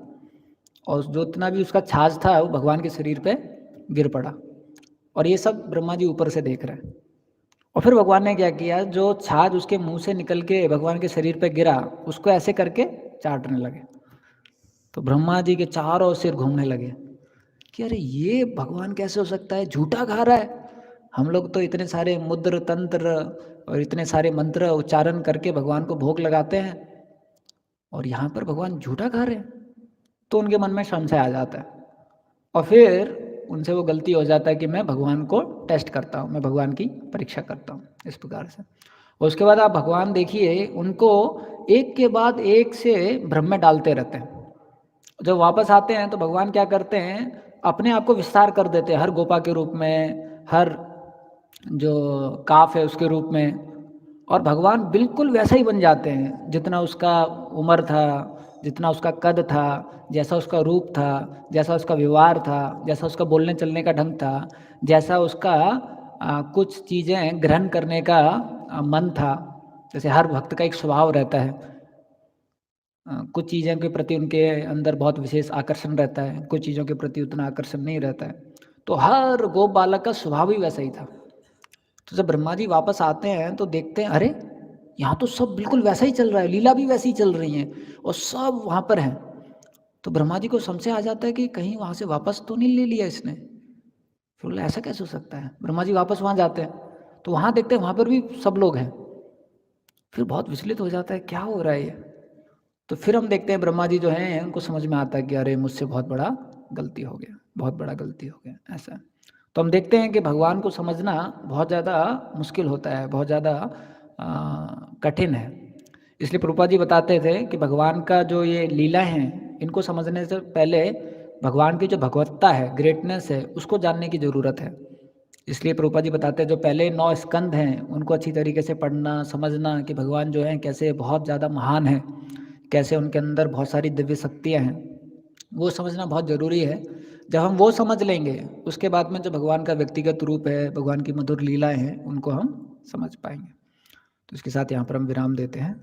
और जो इतना भी उसका छाछ था वो भगवान के शरीर पे गिर पड़ा। और ये सब ब्रह्मा जी ऊपर से देख रहे हैं। और फिर भगवान ने क्या किया, जो छाछ उसके मुंह से निकल के भगवान के शरीर पे गिरा उसको ऐसे करके चाटने लगे। तो ब्रह्मा जी के चारों सिर घूमने लगे कि अरे ये भगवान कैसे हो सकता है, झूठा खा रहा है। हम लोग तो इतने सारे मुद्र तंत्र और इतने सारे मंत्र उच्चारण करके भगवान को भोग लगाते हैं, और यहाँ पर भगवान झूठा खा रहे हैं। तो उनके मन में संशय आ जाता है, और फिर उनसे वो गलती हो जाता है कि मैं भगवान को टेस्ट करता हूँ, मैं भगवान की परीक्षा करता हूँ, इस प्रकार से। और उसके बाद आप भगवान देखिए, उनको एक के बाद एक से भ्रम में डालते रहते हैं। जब वापस आते हैं तो भगवान क्या करते हैं, अपने आप को विस्तार कर देते हैं, हर गोपा के रूप में, हर जो काफ है उसके रूप में। और भगवान बिल्कुल वैसा ही बन जाते हैं जितना उसका उम्र था, जितना उसका कद था, जैसा उसका रूप था, जैसा उसका व्यवहार था, जैसा उसका बोलने चलने का ढंग था, जैसा उसका कुछ चीज़ें ग्रहण करने का मन था। जैसे हर भक्त का एक स्वभाव रहता है, कुछ चीज़ों के प्रति उनके अंदर बहुत विशेष आकर्षण रहता है, कुछ चीज़ों के प्रति उतना आकर्षण नहीं रहता है। तो हर गोप बालक का स्वभाव ही वैसा ही था। तो जब ब्रह्मा जी वापस आते हैं तो देखते हैं, अरे यहाँ तो सब बिल्कुल वैसा ही चल रहा है, लीला भी वैसी ही चल रही है, और सब वहाँ पर हैं। तो ब्रह्मा जी को संशय आ जाता है कि कहीं वहाँ से वापस तो नहीं ले लिया इसने। फिर बोला ऐसा कैसे हो सकता है। ब्रह्मा जी वापस वहाँ जाते हैं तो वहाँ देखते हैं वहाँ पर भी सब लोग हैं। फिर बहुत विचलित हो जाता है, क्या हो रहा है ये। तो फिर हम देखते हैं ब्रह्मा जी जो हैं उनको समझ में आता है कि अरे मुझसे बहुत बड़ा गलती हो गया, बहुत बड़ा गलती हो गया, ऐसा। तो हम देखते हैं कि भगवान को समझना बहुत ज़्यादा मुश्किल होता है, बहुत ज़्यादा कठिन है। इसलिए प्रभुपाद जी बताते थे कि भगवान का जो ये लीला हैं, इनको समझने से पहले भगवान की जो भगवत्ता है, ग्रेटनेस है, उसको जानने की ज़रूरत है। इसलिए प्रभुपाद जी बताते हैं जो पहले 9 स्कंद हैं उनको अच्छी तरीके से पढ़ना, समझना कि भगवान जो हैं कैसे बहुत ज़्यादा महान हैं, कैसे उनके अंदर बहुत सारी दिव्य शक्तियाँ हैं, वो समझना बहुत ज़रूरी है। जब हम वो समझ लेंगे उसके बाद में जो भगवान का व्यक्तिगत रूप है, भगवान की मधुर लीलाएँ हैं, उनको हम समझ पाएंगे। तो इसके साथ यहाँ पर हम विराम देते हैं।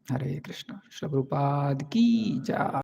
हरे कृष्ण। श्री प्रभुपाद की जय।